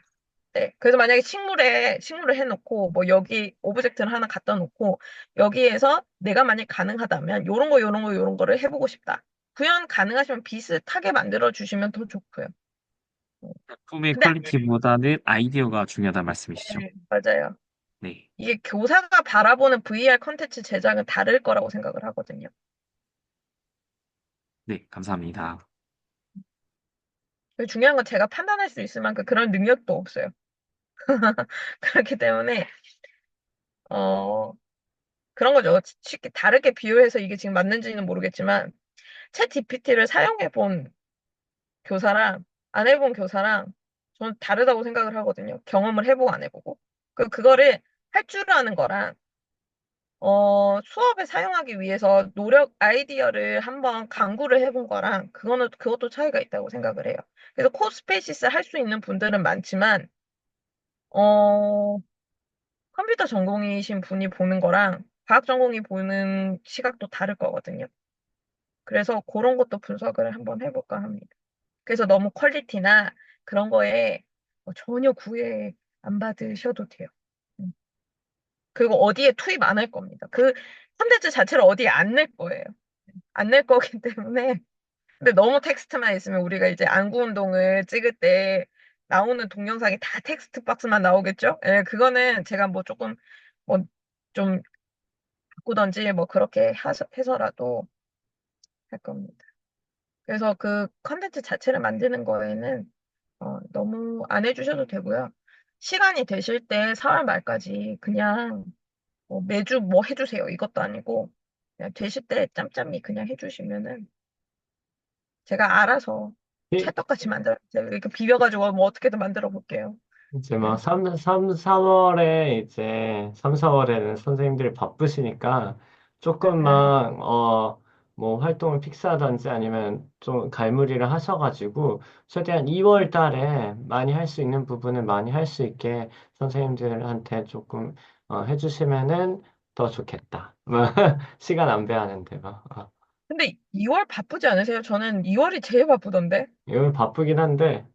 네. 그래서 만약에 식물을 해놓고, 뭐, 여기 오브젝트를 하나 갖다 놓고, 여기에서 내가 만약 가능하다면, 요런 거를 해보고 싶다. 구현 가능하시면 비슷하게 만들어 주시면 더 좋고요. 작품의 근데, 퀄리티보다는 아이디어가 중요하다는 말씀이시죠? 네, 맞아요. 네, 이게 교사가 바라보는 VR 컨텐츠 제작은 다를 거라고 생각을 하거든요. 네, 감사합니다. 그리고 중요한 건 제가 판단할 수 있을 만큼 그런 능력도 없어요. 그렇기 때문에, 어, 그런 거죠. 쉽게 다르게 비유해서 이게 지금 맞는지는 모르겠지만, 챗 GPT를 사용해 본 교사랑 안 해본 교사랑 저는 다르다고 생각을 하거든요. 경험을 해보고 안 해보고. 그거를 할 줄 아는 거랑, 수업에 사용하기 위해서 아이디어를 한번 강구를 해본 거랑, 그것도 차이가 있다고 생각을 해요. 그래서 코스페이시스 할 수 있는 분들은 많지만, 어, 컴퓨터 전공이신 분이 보는 거랑, 과학 전공이 보는 시각도 다를 거거든요. 그래서 그런 것도 분석을 한번 해볼까 합니다. 그래서 너무 퀄리티나 그런 거에 전혀 구애 안 받으셔도 돼요. 음. 그리고 어디에 투입 안 할 겁니다. 그 콘텐츠 자체를 어디에 안 낼 거예요. 안 낼 거기 때문에. 근데 너무 텍스트만 있으면 우리가 이제 안구 운동을 찍을 때 나오는 동영상이 다 텍스트 박스만 나오겠죠? 예, 그거는 제가 뭐 조금 뭐 좀 바꾸던지 뭐 그렇게 해서라도 할 겁니다. 그래서 그 컨텐츠 자체를 만드는 거에는 너무 안 해주셔도 되고요. 시간이 되실 때 4월 말까지 그냥 뭐 매주 뭐 해주세요. 이것도 아니고 그냥 되실 때 짬짬이 그냥 해주시면은 제가 알아서 찰떡같이 만들어 이렇게 비벼가지고 뭐 어떻게든 만들어 볼게요. 이제 막 네. 4월에 이제 3, 4월에는 선생님들이 바쁘시니까 네. 조금만 뭐 활동을 픽스하든지 아니면 좀 갈무리를 하셔가지고 최대한 2월 달에 많이 할 수 있는 부분을 많이 할 수 있게 선생님들한테 조금 해주시면은 더 좋겠다. 시간 안 배하는데 막. 근데 2월 바쁘지 않으세요? 저는 2월이 제일 바쁘던데. 2월 바쁘긴 한데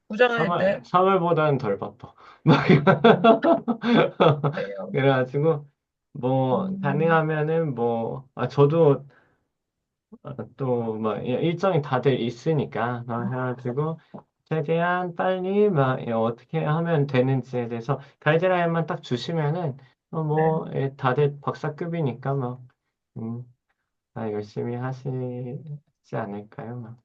부장할 3월, 때. 3월보다는 덜 바빠. 그래요. 그래가지고, 뭐, 음, 가능하면은 뭐, 저도 또, 뭐, 일정이 다들 있으니까, 해가지고, 최대한 빨리 막 어떻게 하면 되는지에 대해서 가이드라인만 딱 주시면은 네. 뭐 다들 박사급이니까 막 음, 다 열심히 하시지 않을까요? 막.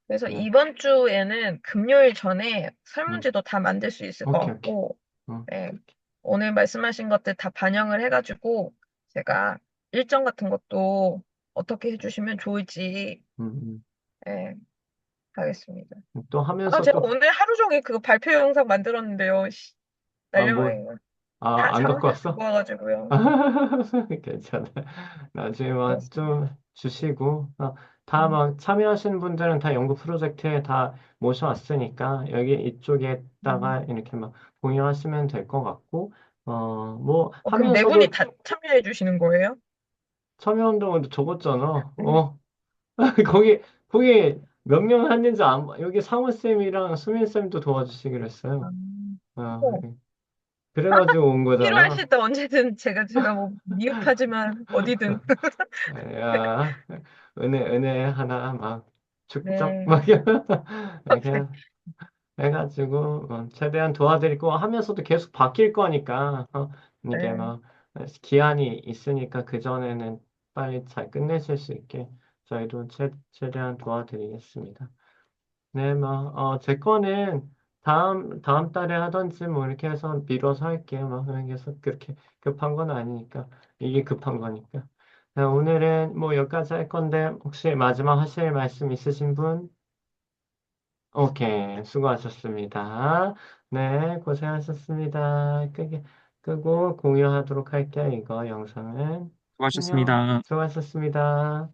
그래서 네. 이번 주에는 금요일 전에 음, 설문지도 다 만들 수 있을 것 오케이, 오케이. 같고, 네. 오케이, 오케이. 오늘 말씀하신 것들 다 반영을 해가지고 제가 일정 같은 것도 어떻게 해주시면 좋을지, 음, 네, 하겠습니다. 또 아, 하면서 제가 또, 오늘 하루 종일 그거 발표 영상 만들었는데요. 씨, 아, 뭐, 날려먹은 거. 다 안 갖고 사무실 두고 왔어? 와가지고요. 괜찮아. 나중에 뭐 그렇습니다. 좀 주시고, 다 음, 막 참여하시는 분들은 다 연구 프로젝트에 다 모셔왔으니까, 여기 음. 이쪽에다가 이렇게 막 공유하시면 될 것 같고, 뭐 그럼 네 분이 하면서도 다 참여해 주시는 거예요? 참여운동도 적었잖아. 거기, 거기 몇 명 했는지 여기 상우쌤이랑 수민쌤도 도와주시기로 했어요. 어, 어, 그래가지고 온 필요하실 거잖아. 때 언제든 제가 뭐 미흡하지만 어디든. 야, 은혜 하나 막 축적 네. 막 이렇게 해가지고 최대한 도와드리고 하면서도 계속 바뀔 거니까 이게 네. 막 기한이 있으니까 그 전에는 빨리 잘 끝내실 수 있게 저희도 최대한 도와드리겠습니다. 네, 뭐, 제 거는 다음 달에 하던지 뭐 이렇게 해서 미뤄서 할게요. 막, 그래서 그렇게 급한 건 아니니까. 이게 급한 거니까. 네, 오늘은 뭐 여기까지 할 건데, 혹시 마지막 하실 말씀 있으신 분? 오케이, 수고하셨습니다. 네, 고생하셨습니다. 끄고 공유하도록 할게요, 이거 영상은. 안녕, 수고하셨습니다. 수고하셨습니다.